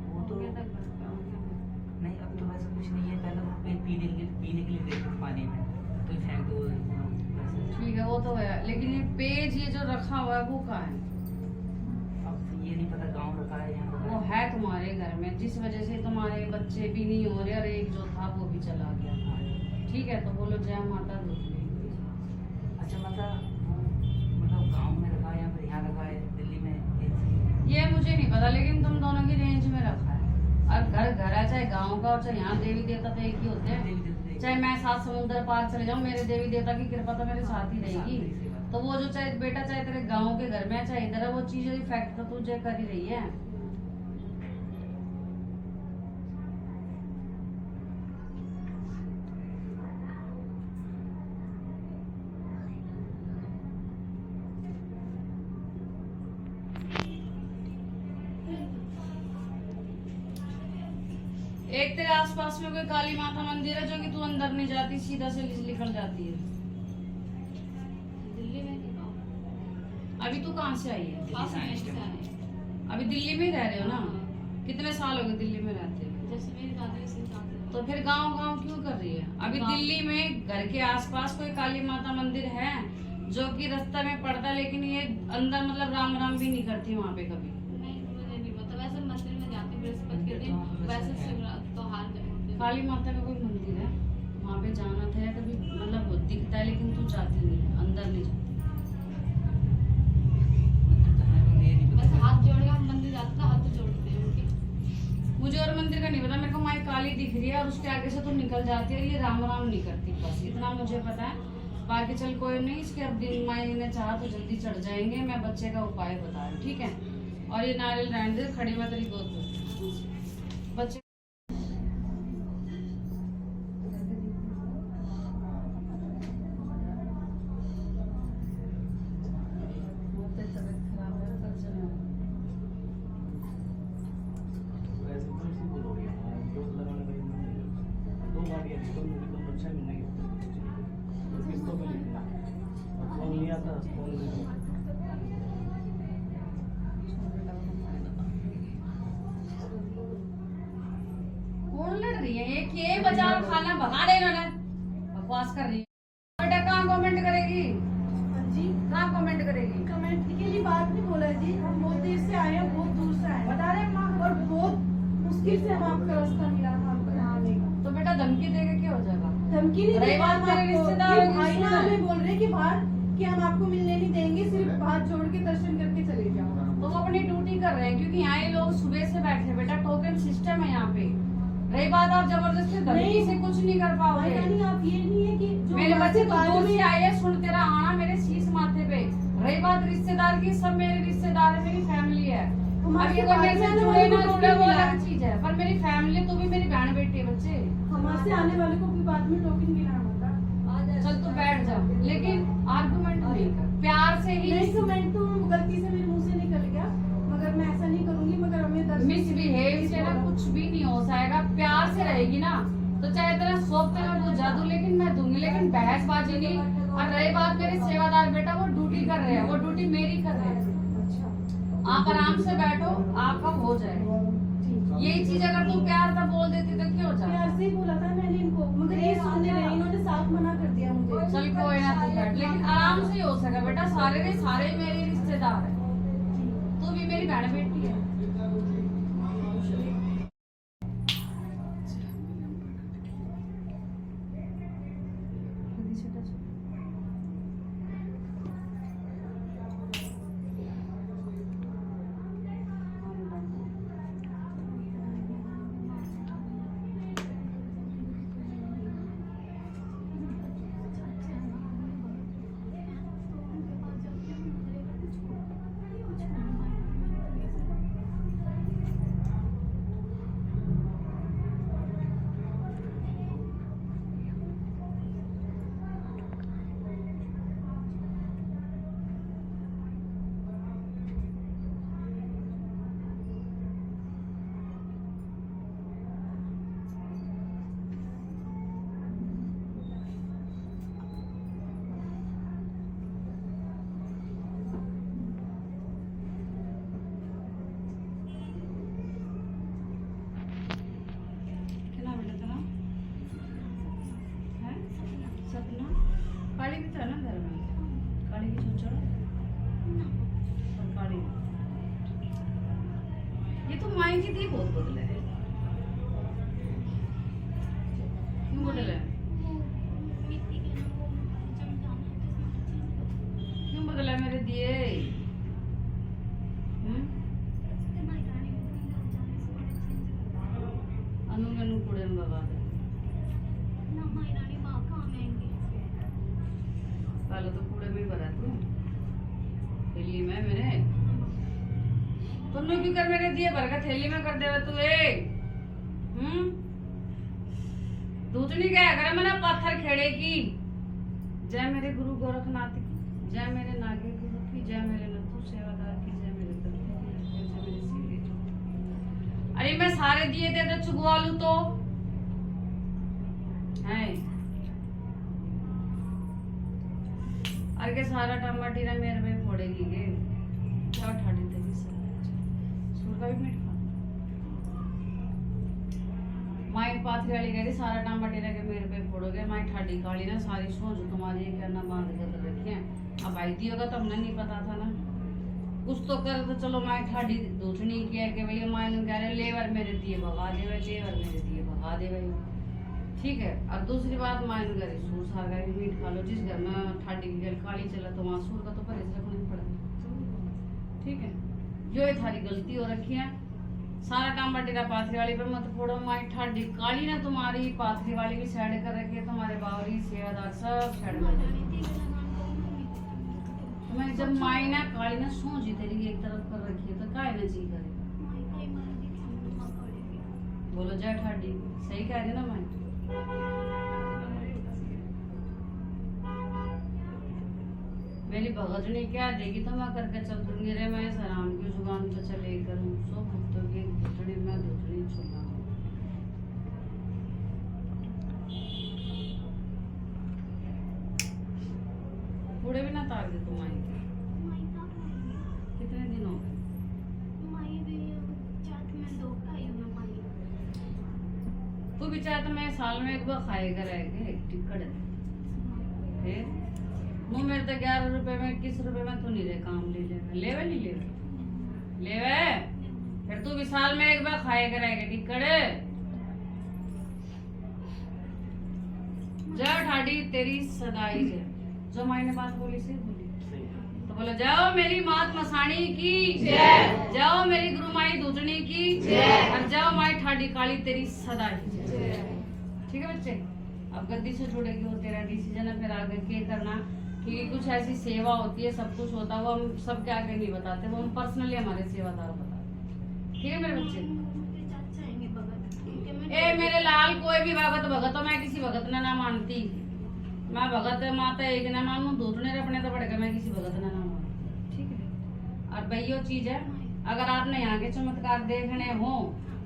वो तो नहीं, अब तो वैसा कुछ नहीं है। पहले वो पेज पीने के लिए देते थे पानी में, तो फेंक दो वैसे। ठीक है वो तो है, लेकिन ये पेज ये जो रखा हुआ है वो कहाँ है? अब ये नहीं पता गाँव रखा है यहाँ वो है तुम्हारे घर में, जिस वजह से तुम्हारे बच्चे भी नहीं हो रहे और एक जो था वो भी चला गया। ठीक है, तो बोलो जय माता दी। अच्छा मतलब गाँव में रखा है या फिर यहाँ रखा है दिल्ली में? ये मुझे नहीं पता, लेकिन तुम दोनों की रेंज में रखा है। और घर घर है, चाहे गाँव का और चाहे यहाँ देवी देवता तो एक ही होते हैं। चाहे मैं 7 समुद्र पार चले जाऊँ, मेरे देवी देवता की कृपा तो मेरे साथ ही रहेगी। तो वो जो चाहे बेटा चाहे तेरे गाँव के घर में है चाहे इधर है, वो चीज इफेक्ट तो तुझे कर ही रही है। एक तेरे आसपास में कोई काली माता मंदिर है जो कि तू अंदर नहीं जाती, सीधा से निकल जाती है? दिल्ली में नहीं गाँव। अभी तू कहाँ से आई है? पास में से आए हैं। अभी दिल्ली में ही रह रहे हो ना? कितने साल हो गए दिल्ली में रहते हो? जैसे मेरी दादी से जाते हैं। तो फिर गांव गांव क्यों कर रही है? अभी गाँव- दिल्ली में घर के आसपास कोई काली माता मंदिर है जो कि रास्ता में पड़ता है, लेकिन ये अंदर मतलब राम राम भी नहीं करती वहाँ पे कभी? नहीं मुझे नहीं पता, वैसे मंदिर में जाती बृहस्पति के दिन, वैसे शिवरात्रि त्योहार में काली माता का कोई मंदिर है वहाँ पे जाना था या कभी मतलब दिखता है, लेकिन तू जाती नहीं है, अंदर नहीं जाती? बस हाथ जोड़ के हम मंदिर जाते हैं, हाथ जोड़ते हैं उनके। मुझे और मंदिर का नहीं पता, मेरे को माई काली दिख रही है और उसके आगे से तू निकल जाती है और ये राम राम नहीं करती, बस इतना मुझे पता है। बाकी चल कोई नहीं, इसके अब दिन माई ने चाहा तो जल्दी चढ़ जाएंगे। मैं बच्चे का उपाय बता रही हूँ, ठीक है? और ये नारियल रहने दे, खड़ी मत रही बहुत बच्चे। कौन कौन लड़ रही है? ये बाजार खाना भगा दे इन्होंने, बकवास कर रही है। बेटा कहाँ कमेंट करेगी? हाँ जी, कहाँ कमेंट करेगी? कमेंट के लिए बात नहीं बोला जी, हम बहुत देर से आए हैं, बहुत दूर से आए हैं। बता रहे माँ, और बहुत मुश्किल से हम आपका रास्ता मिला था आपको यहाँ आने का। तो बेटा धमकी देके क्या हो जाएगा? धमकी नहीं रही दे बात मेरे रिश्तेदार ये होगी, भाई ना सुना है। हमें बोल रहे हैं कि बाहर कि हम आपको मिलने नहीं देंगे, सिर्फ हाथ जोड़ के दर्शन करके चले जाओ। तो वो अपनी ड्यूटी कर रहे हैं, क्योंकि यहाँ ये लोग सुबह से बैठे हैं। बेटा टोकन सिस्टम है यहाँ पे। रही बात आप जबरदस्ती धमकी नहीं। से कुछ नहीं कर भाई पाओगे। रानी, आप ये नहीं है कि जो मेरे हमारे बच्चे तो बाजू दूर में से आए हैं, सुन तेरा आना मेरे शीश माथे पे। रही बात रिश्तेदार की, सब मेरे रिश्तेदार है, मेरी फैमिली है। हमारे अब ये बाजू कोई मेरे में से आने जुड़े वाले ना को जुड़े वो टोकन अलग चीज है, पर मेरी फैमिली तो भी मेरी बहन बेटी है बच्चे। हमारे से आने वाले को भी बाद में टोकन गिराना होता। चल तू बैठ जा, लेकिन आर्गुमेंट नहीं कर, प्यार से ही। नहीं, कमेंट तो गलती से मेरे मुंह से निकल गया, मगर मैं ऐसा नहीं करूंगी। मगर हमें दर्शन मिसबिहेव से ना कुछ भी नहीं हो जाएगा। प्यार से रहेगी ना तो चाहे तेरा सोप पे मैं बुझा दूं, लेकिन मैं दूंगी, लेकिन बहसबाजी नहीं। और रही बात मेरे सेवादार, बेटा वो ड्यूटी कर रहे हैं, वो ड्यूटी मेरी कर रहे हैं। आप आराम से बैठो, आपका हो जाए। यही चीज अगर तुम प्यार से बोल देती तो क्या हो जाए? प्यार से ही बोला था मैंने इनको, मगर ये सुनने रहे, इन्होंने साफ मना कर दिया मुझे। चल कोई ना, तू बैठ, लेकिन आराम से ही हो सका बेटा। सारे के सारे मेरे रिश्तेदार हैं, तू भी मेरी बहन बेटी है। सपना काली भी था ना घर में, काली की चोचड़ और काली। ये तो माई की थी, बहुत बदले है। क्यों बदले? क्यों बदला मेरे दिए? अनु मेनू कुड़े में बगा दे। पहले तो कूड़े में ही भरा तू थैली में मेरे। तुमने क्यों कर मेरे दिए भर का थैली में कर देवा तू? दूधनी क्या करे मैंने पत्थर खेड़े की। जय मेरे गुरु गोरखनाथ की, जय मेरे नागे गुरु की, जय मेरे नथु सेवादार की, जय मेरे दत्त की, जय मेरे सीले की। अरे मैं सारे दिए दे तो चुगवा लूं तो है। अरे के सारा टमाटी ना मेरे में फोड़ेगी के क्या ठाड़ी तेरी सूर का भी मीठ खा। माई पाथरी वाली कह रही सारा टमाटी ना के मेरे पे फोड़ोगे। माई ठाडी काली ना सारी सोच तुम्हारी क्या ना बांध कर रखी है। अब आई दी होगा तो हमने नहीं पता था ना, कुछ तो कर तो चलो। माई ठाडी दूसरी किया कि भैया माई ने कह रहे लेवर मेरे दिए भगा दे भाई, लेवर मेरे दिए भगा दे भाई, ठीक है। और दूसरी बात मायन करे सूर सार का भी मीट खा लो। जिस घर में ठाडी की गल काली चला तो वहाँ सूर का तो परहेज रखना ही पड़ेगा, ठीक है। जो ये थारी गलती हो रखी है, सारा टमाटर पाथरी वाली पर मत फोड़ो। माई ठाडी काली ना तुम्हारी पाथरी वाली भी साइड कर रखी है, तुम्हारे बावरी सेवादार सब साइड कर रखे। तुम्हें जब माई ना काली ना सोची तेरी एक तरफ कर रखी है तो काय ना जी करे। बोलो जय ठाडी, सही कह रही ना माई। मेरी भगतनी क्या देगी तो मैं करके चल दूंगी रे। मैं सराम की जुबान पे चले करूं सो कुत्तों की घुटड़ी में घुटड़ी छुपा। पूरे भी ना तार दे तुम आई कितने दिन हो गए? तू भी चाहे तो मैं साल में एक बार खाएगा रहेगा एक टिकट फिर मुँह मेरे तो 11 रुपए में 21 रुपए में तू नहीं रहे काम ले लेवे नहीं लेवे फिर तू भी साल में एक बार खाएगा रहेगा टिकट जा ठाडी तेरी सदाई है जो मायने बात बोली से बोली तो बोलो जाओ मेरी मात मसाणी की जय, जाओ मेरी गुरु माई दूधनी की जय, और जाओ माई ठाडी काली तेरी सदाई जय। ठीक है बच्चे, अब गद्दी से छोड़ेगी वो तेरा डिसीजन है, फिर आगे क्या करना, क्योंकि कुछ ऐसी सेवा होती है, सब कुछ होता है, वो हम सबके आगे नहीं बताते, वो हम पर्सनली हमारे सेवादार बताते। ठीक है मेरे बच्चे। चाचा आएंगे भगत, क्योंकि मैं ए मेरे लाल, कोई भी भगत भगत हो, मैं किसी भगत ने ना मानती, मैं भगत माता एक ना मानू, दूसरे अपने तो पड़ेगा, मैं किसी भगत ने ना मानू। ठीक है। और भाई यो चीज है, अगर आपने यहाँ के चमत्कार देखने हो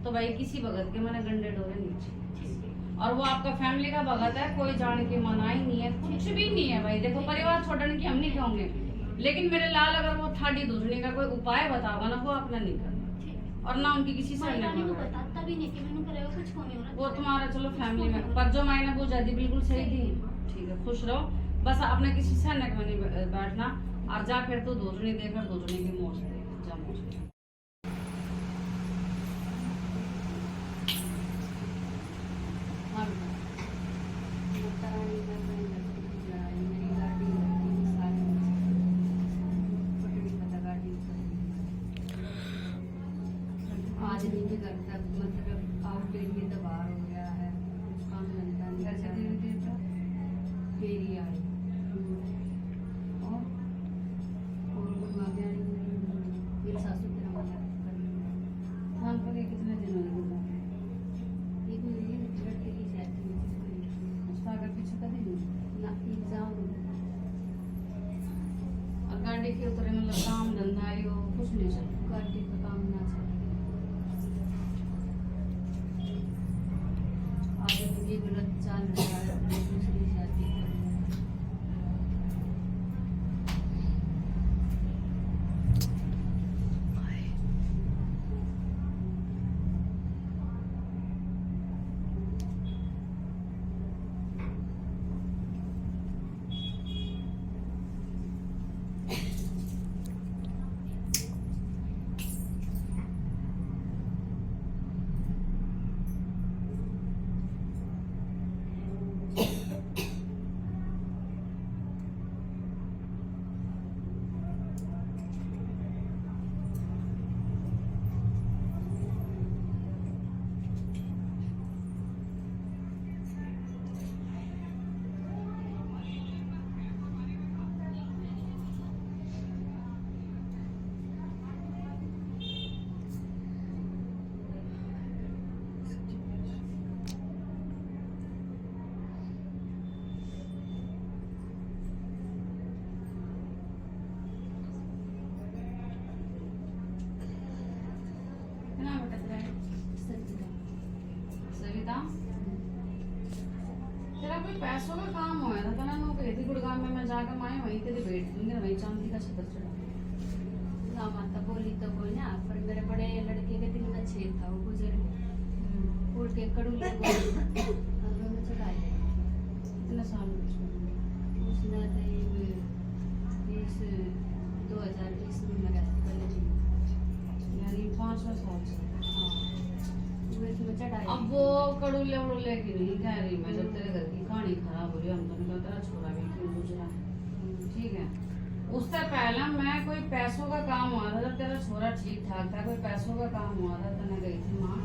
तो भाई किसी भगत के मैंने गंडे डोरे नीचे, और वो आपका फैमिली का भगत है, कोई जान के मना ही नहीं है, कुछ भी नहीं है भाई। देखो परिवार छोड़ने की हम नहीं कहोगे, लेकिन मेरे लाल अगर वो ठाडी दूसरी का कोई उपाय बताओगा ना, वो अपना नहीं करना, और ना उनकी किसी से रानी को नहीं, बताता भी नहीं कि मैंने करेगा कुछ को नहीं हो रहा। वो तुम्हारा चलो फैमिली में, पर जो मायने पूछा थी बिल्कुल सही थी। ठीक है, खुश रहो, बस अपने किसी से नक में नहीं बैठना, और जा फिर तो दूसरी देकर दूसरी की मोच दे, जा मोच दे। हाँ बेटा। आदमी भी करता, मतलब आउटडेट में दबाव हो गया है, कुछ काम बनता नहीं, कैसे धीरे धीरे तो? फेरी आई और और घुमा गया मेरी सासू की रवाना खान पर कितने दिन हो गए? एक महीने में लड़के की शादी उसका आगे पीछे कभी नहीं। ना एग्जाम और गाड़ी के उतरे मतलब काम धंधा यो कुछ नहीं चल, गाड़ी का काम ना चले, आगे मुझे गलत चाल रहा है, अपनी दूसरी शादी सविता, तेरा कोई पैसों का काम हुआ था ना, मैं कहती गुड़गांव में मैं जाकर माए वहीं तेरे बैठ दूंगी, वहीं चांदी का छतर चढ़ा। ना माता बोली तो कोई ना, पर मेरे बड़े लड़के के दिल में छेद था, वो गुजर गए, उड़ के कड़ूले में चढ़ाए, इतने साल में उसने 2020 में मेरा पहले जी, यानी 5 साल से। वो इसमें चढ़ाए। अब वो कड़ूले उड़ूले की नहीं कह रही मैं, जब तेरे घर की कहानी खराब हो रही है, हम तो निकल तेरा छोरा भी क्यों गुजरा, ठीक है। उससे पहले मैं कोई पैसों का काम हुआ था, जब तेरा छोरा ठीक ठाक था, कोई पैसों का काम हुआ था तो मैं गई थी माँ,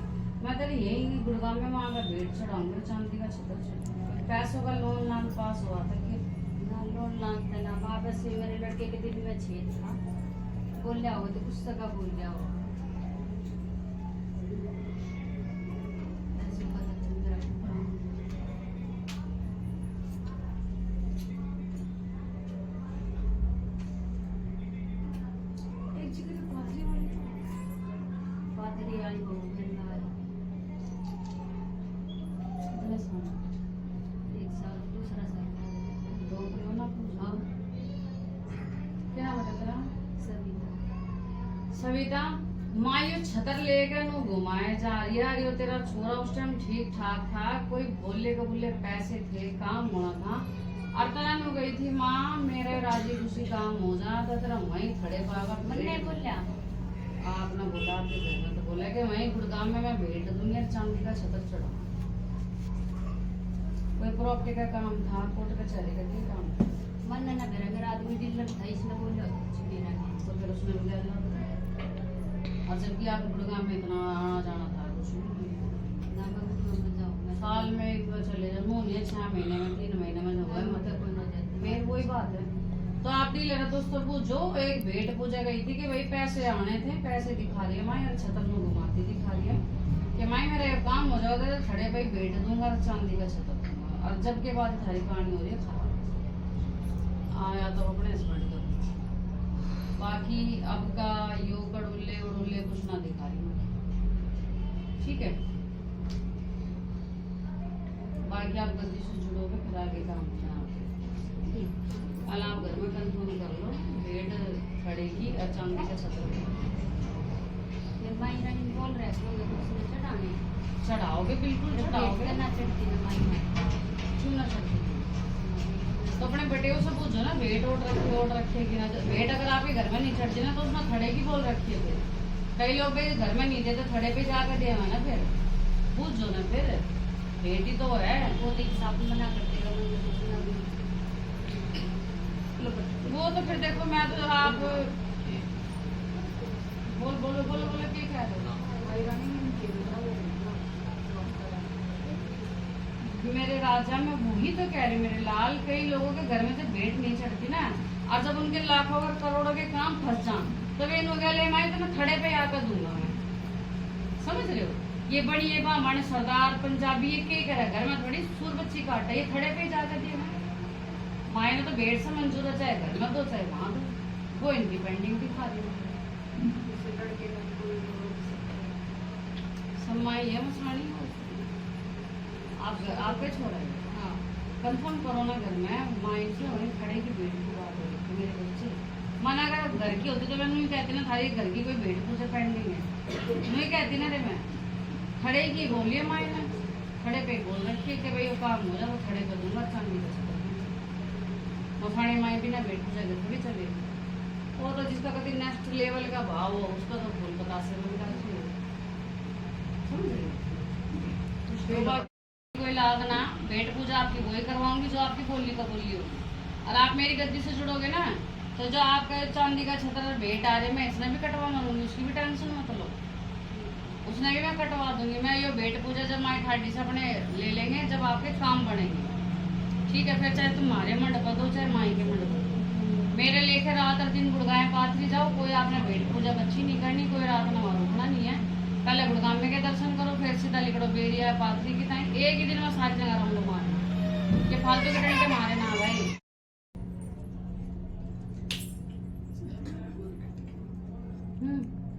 मैं तेरी यही गुड़गांव में वहाँ का बेट चढ़ाऊंगी, चांदी का छतर चढ़ाऊंगी। पैसों का लोन नाम पास हुआ था कि ना लोन लांगता ना वापस से मेरे लड़के के दिल में छेद था, बोल लिया हो तो गुस्सा का बोल लिया हो, ऐसे पता चल रहा है। एक जगह तो पादरी वाली पादरी आई हो गंगा आई, इतने साल, एक साल दूसरा साल दो क्यों ना पूछा। क्या नाम है तेरा? सभी सविता, माँ ये छतर लेकर नो घुमाए जा रही है। यो तेरा छोरा उस टाइम ठीक ठाक था, कोई बोले का बोले पैसे थे, काम होना था। अर्तना में गई थी माँ, मेरे राजी खुशी काम हो जाता तेरा वहीं खड़े पाकर मैंने बोला आपने बोला आपके घर में तो बोला कि वहीं गुड़गांव में मैं भेज दूंगी और चांदी का छतर चढ़ा। कोई प्रॉपर्टी का काम था, कोर्ट कचहरी का नहीं काम था। मन ना घर अगर आदमी डीलर था इसने बोला कुछ मेरा नहीं। तो फिर उसने बोला ना, और जबकि आप गुड़गांव में इतना आना जाना था कुछ नहीं। ना मैं गुड़गांव में जाऊँ मैं साल में एक बार चले जाओ, नहीं 6 महीने में 3 महीने में जो है मतलब कोई ना जाती फिर वही बात है। तो आप डीलर दोस्तों पूछो, एक भेंट पूजा गई थी कि भाई पैसे आने थे, पैसे दिखा रही है माई और छतर में घुमाती दिखा रही है कि माई मेरा ये काम हो जाएगा तो खड़े भाई भेंट दूंगा और चांदी का छतर दूंगा। और जब के बाद थारी कहानी हो रही है खराब। आया तो अपने हस्बैंड का बाकी अब का यो कड़ुल्ले उड़ुल्ले कुछ ना दिखा रही हूँ, ठीक है। बाकी आप गलती से जुड़ोगे फिर आगे काम होना आपके। कल आप घर में कंफर्म कर लो, बेड खड़ेगी और चांदी का छतर फिर माई रानी बोल रहे थे लोग उसने चढ़ाने चढ़ाओगे, बिल्कुल चढ़ाओगे। ना चढ़ती ना माई में क्यों ना चढ़ती? तो अपने बेटे से पूछो ना, वेट वोट रखेगी ना। वेट अगर आपके घर में नहीं चढ़ती ना तो उसने खड़े की बोल रखी है। फिर कई लोग भाई घर में नहीं देते, खड़े पे जाकर दे ना, फिर पूछो ना। फिर बेटी तो है वो तो साहब मना करते हैं वो तो फिर देखो मैं तो आप बोलो क्या कह रहे हो? मेरे राजा में वही तो कह रही, मेरे लाल, कई लोगों के घर में से भेंट नहीं चढ़ती ना, और जब उनके लाखों और करोड़ों के काम फंस जान तो वे गले माई तो मैं खड़े पे आकर दूंगा मैं। समझ रहे हो? ये बड़ी ये हमारे सरदार पंजाबी ये क्या करे, घर में थोड़ी सुर बच्ची काटे, ये खड़े पे जाकर दिए माए ने तो भेंट से मंजूर है, चाहे घर में दो चाहे वहां दो, वो इनकी पेंडिंग दिखा दी। सम्माई है मसवानी आप पे छोड़ा है। हाँ कंफर्म करो ना घर में माइंड से वहीं खड़े की भेंट की बात हो रही थी मेरे बच्चे। माना अगर घर की होती तो मैं नहीं कहती ना थारी घर की कोई भेंट पूजा पेंडिंग है, नहीं कहती ना रे। मैं खड़े की बोलिए माई ने, खड़े पे बोल रखी कि भाई वो काम हो जाए वो खड़े कर दूंगा चांदी का छतर। मफानी माई भी ना भेंट पूजा घर भी चले, वो तो जिसका कभी नेक्स्ट लेवल का भाव हो उसका तो फूल पता से मिलता है। समझ रहे? कोई लाभ ना, भेंट पूजा आपकी वही करवाऊंगी जो आपकी बोली का बोली होगी। और आप मेरी गद्दी से जुड़ोगे ना तो जो आपका चांदी का छतर भेंट आ रहे मैं इसने भी कटवा मांगूंगी, उसकी भी टेंशन मत लो, उसने भी मैं कटवा दूंगी। मैं ये भेंट पूजा जब माई ठाडी से अपने ले लेंगे जब आपके काम बढ़ेंगे, ठीक है। फिर चाहे तुम्हारे मंडप दो चाहे माई के मंडप दो, मेरे लेकर रात और दिन गुड़गाएं पाथरी जाओ, कोई आपने भेंट पूजा बच्ची नहीं करनी, कोई रात नवा रुकना नहीं है। पहले गुड़गांव में के दर्शन करो, फिर सीधा लिखो बेरिया पाथरी की टाइम, एक ही दिन में सारी जगह हम लोग मारे ये फालतू के डंडे मारे ना भाई।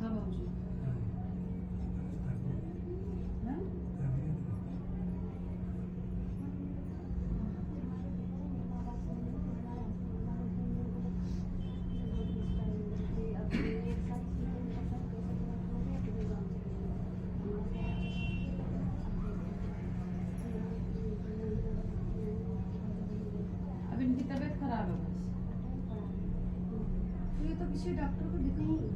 हाँ बाबूजी। हाँ? अब इनकी तबीयत खराब है बस, तो ये तो किसी डॉक्टर को दिखाएंगे।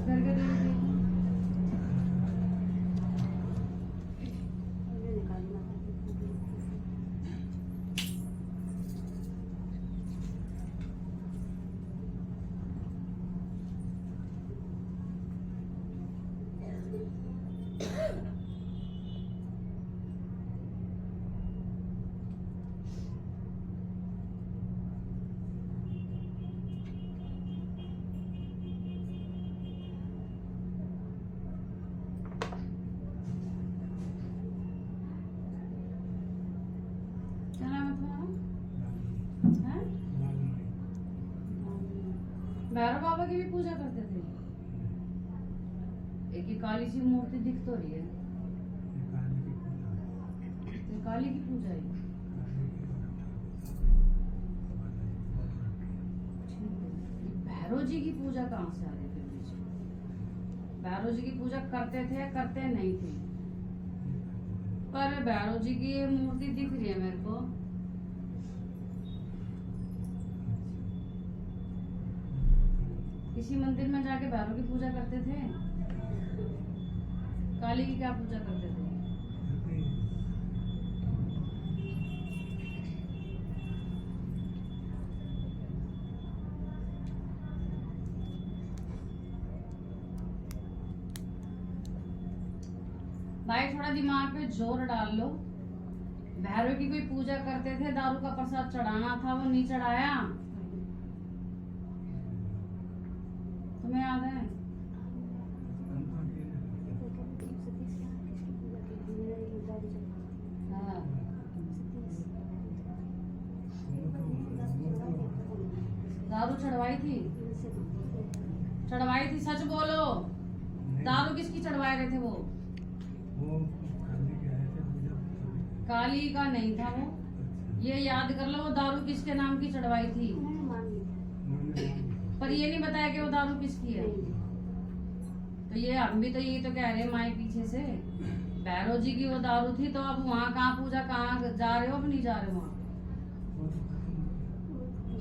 घर का देखिए। क्या नाम है तुम्हारा? हैं? भैरव बाबा की भी पूजा करते थे। एक ही काली सी मूर्ति दिख तो रही है, तो काली की पूजा है। भैरव जी की पूजा कहाँ से आ रही थी बीच में? भैरव जी की पूजा करते थे या करते नहीं थे? पर भैरव जी की ये मूर्ति दिख रही है मेरे को। किसी मंदिर में जाके भैरव की पूजा करते थे? काली की क्या पूजा करते थे? भाई थोड़ा दिमाग पे जोर डाल लो। भैरव की कोई पूजा करते थे, दारू का प्रसाद चढ़ाना था, वो नहीं चढ़ाया? तुम्हें याद है? हाँ। दारू चढ़वाई थी? चढ़वाई थी, सच बोलो। दारू किसकी चढ़वाए रहे थे वो? काली का नहीं था वो। ये याद कर लो, वो दारू किसके नाम की चढ़वाई थी। पर ये नहीं बताया कि वो दारू किसकी है। तो ये हम भी तो यही तो कह रहे हैं माए पीछे से, भैरव जी की वो दारू थी। तो अब वहाँ कहाँ पूजा, कहाँ जा रहे हो? अब नहीं जा रहे वहाँ?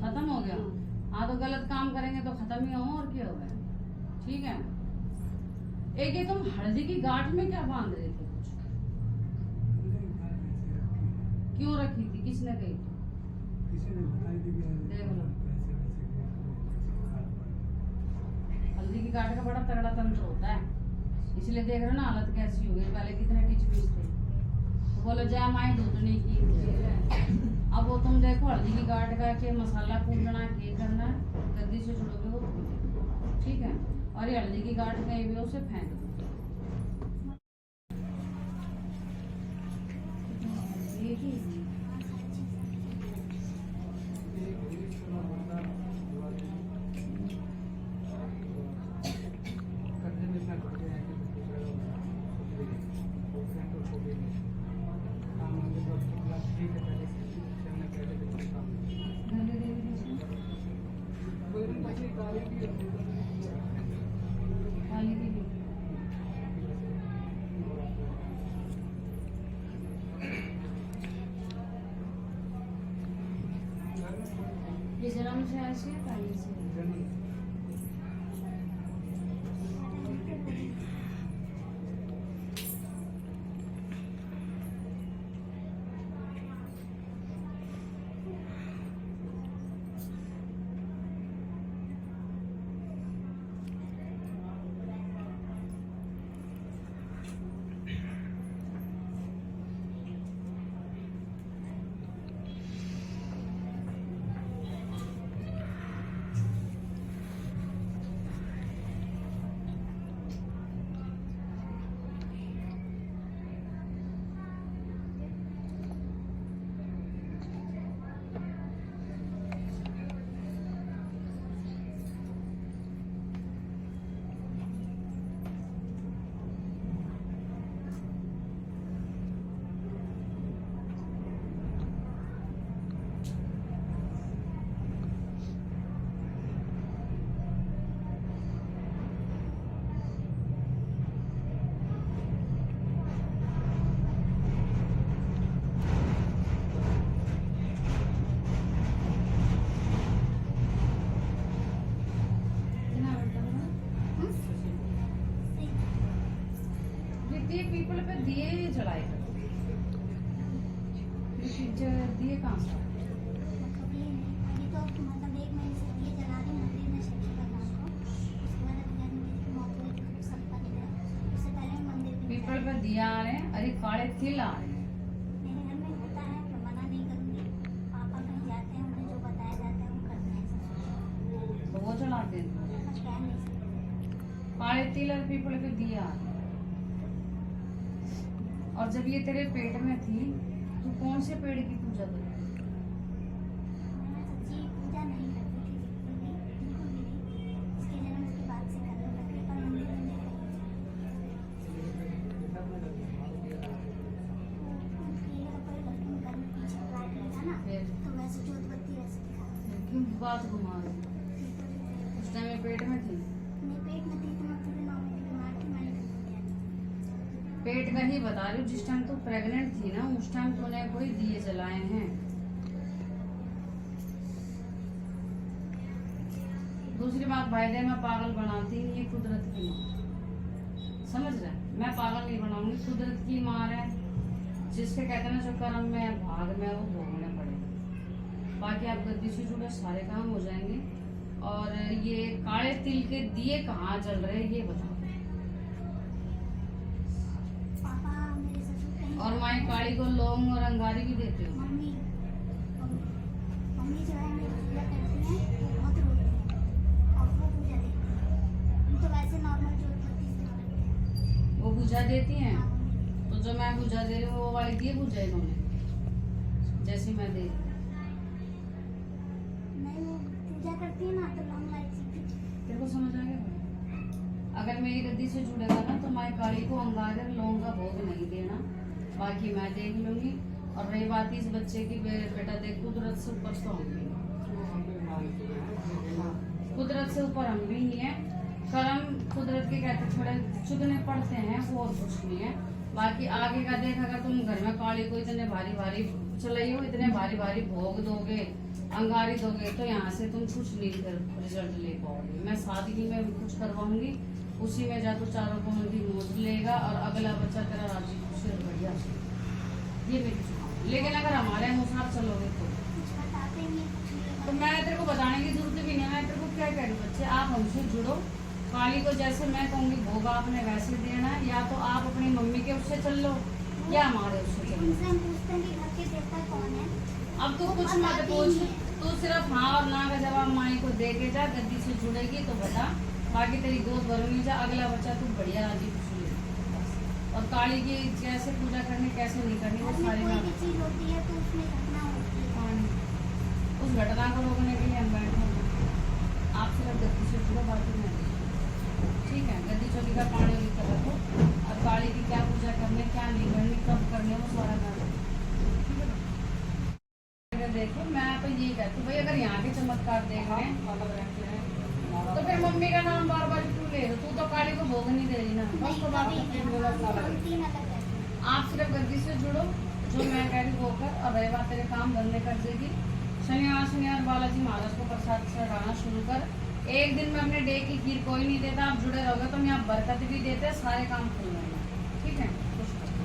खत्म हो गया? हाँ, तो गलत काम करेंगे तो खत्म ही हो, और क्या होगा। ठीक है। एक ये तुम हल्दी की गांठ में क्या बांध रहे थे? कुछ क्यों रखी थी? किसने कही थी? देख लो, हल्दी की गांठ का बड़ा तगड़ा तंत्र होता है, इसलिए देख रहे हो ना हालत कैसी हो गई। पहले कितने टिचपीस थे, तो बोलो जय माई दूधनी की। अब वो तुम देखो, हल्दी की गांठ का के मसाला कूटना, के करना है, गद्दी से छोड़ोगे वो। ठीक है। और ये हल्दी की गांठ कहीं भी उसे फेंक दो। काली की भी। ये जन्म से ऐसी है, काली से। पीपल पे दिए चढ़ाए करते, दिए कहाँ से? अभी तो मतलब 1 महीने से दिए जला रही मंदिर में शक्ति भगवान को। उसके बाद अभियान में की मौत हुई थी, सब पता है। उससे पहले मंदिर में पीपल पे दिया आ रहे हैं, अरे काले तिल आ रहे हैं। मेरे घर में होता है, मैं मना नहीं करूँगी। पापा कहीं जाते हैं, उन्हें जो बताया जाता है वो करते हैं। तो वो चढ़ाते हैं। कुछ कह नहीं सकते। काले तिल और पीपल पे दिया आ रहे हैं। और जब ये तेरे पेट में थी, तू कौन से पेड़ की पूजा करती? मैं सच्ची पूजा नहीं करती थी, बिल्कुल भी नहीं। उसके जन्म के बाद से करने लगी, पर मंदिर में नहीं तो वैसे जोत बत्ती ऐसे दिखाती। क्यों बात घुमा रही? उस टाइम पेट का ही बता रही हूँ। जिस टाइम तू प्रेग्नेंट थी ना, उस टाइम तूने कोई दिए जलाए हैं। दूसरी बात, भाईदे मैं पागल बनाती नहीं, ये कुदरत की मार, समझ रहे हैं? मैं पागल नहीं बनाऊंगी, कुदरत की मार है। जिसके कहते हैं ना, जो कर्म में भाग में वो भोगने पड़ेगा। बाकी आप गद्दी से जुड़े सारे काम हो जाएंगे। और ये काले तिल के दिए कहाँ जल रहे हैं ये बताओ। पापा मेरे ससुर कहीं और माई काली को लौंग और अंगारी भी देते हो। मम्मी मम्मी जो है मेरी पूजा करती हैं, वो बहुत रोती है और वो पूजा देती है। हम तो वैसे नॉर्मल जो करती है वो पूजा देती हैं। हाँ, मम्मी तो जो मैं पूजा दे रही हूँ वो वाली दिए पूजा इन्होंने, जैसी मैं दे रही हूँ। नहीं, वो पूजा करती है ना, तो लॉन्ग इलायची तेरे को समझ आ गया? अगर मेरी गद्दी से जुड़ेगा ना, तो माई काली को अंगार और लौंग का भोग नहीं देना, बाकी मैं देख लूंगी। और रही बात इस बच्चे की, बेटा देख, कुदरत से ऊपर तो हम भी नहीं। कुदरत से ऊपर हम भी नहीं है। कर्म कुदरत के कहते थोड़े चुगने पड़ते हैं, वो और कुछ नहीं है। बाकी आगे का देख, अगर तुम घर में काली को इतने भारी भारी चलाइयो, इतने भारी भारी भोग दोगे, अंगारी दोगे, तो यहाँ से तुम कुछ नहीं कर रिजल्ट ले पाओगे। मैं सादगी में कुछ करवाऊंगी, उसी में जा तो चारों को मंदी मोज लेगा और अगला बच्चा तेरा राजी खुशी और बढ़िया। ये मेरी सुनाओ। लेकिन अगर हमारे अनुसार चलोगे तो कुछ बताते नहीं हैं, कुछ नहीं तो मैं तेरे को बताने की जरूरत भी नहीं है। मैं तेरे को क्या कह रही हूँ, बच्चे आप हमसे जुड़ो। काली को जैसे मैं कहूँगी भोग आपने वैसे देना है, या तो आप अपनी मम्मी के उससे चल लो या हमारे उससे चल लो। उनसे हम पूछते हैं कि घर के देवता कौन है। अब तू कुछ मत पूछ, तू सिर्फ हाँ और ना का जवाब माई को दे के जा। गद्दी से जुड़ेगी तो बता, बाकी तेरी गोद भरूंगी जा, अगला बच्चा तू बढ़िया राजी खुशी ले। और काली की कैसे पूजा करनी कैसे नहीं करनी वो घर में सारी कोई मैं भी चीज होती है तो उसमें घटना होती है। हाँ, उस घटना को रोकने के लिए हम बैठे हैं। आप सिर्फ गद्दी से जुड़ो, बाकी मैं ठीक है। गद्दी चौकी का पानी लिख कर रखो, और काली की क्या पूजा करनी, क्या नहीं करनी, कब करनी, वो सारा मैं ठीक है। अगर देखो, मैं तो यही कहती हूँ भाई, अगर यहाँ के चमत्कार देख रहे हैं तो फिर मम्मी का नाम बार बार क्यों ले रहे हो? तू तो काली को भोग नहीं दे रही ना, बस तो बात तीन अलग है। आप सिर्फ गद्दी से जुड़ो, जो मैं कह रही वो कर। और रही बात तेरे काम धंधे कर देगी। शनिवार बालाजी महाराज को प्रसाद चढ़ाना शुरू कर। एक दिन में अपने डे की खीर कोई नहीं देता, आप जुड़े रहोगे तो मैं आप बरकत भी देते, सारे काम खुल जाएंगे। ठीक है, खुश रहो।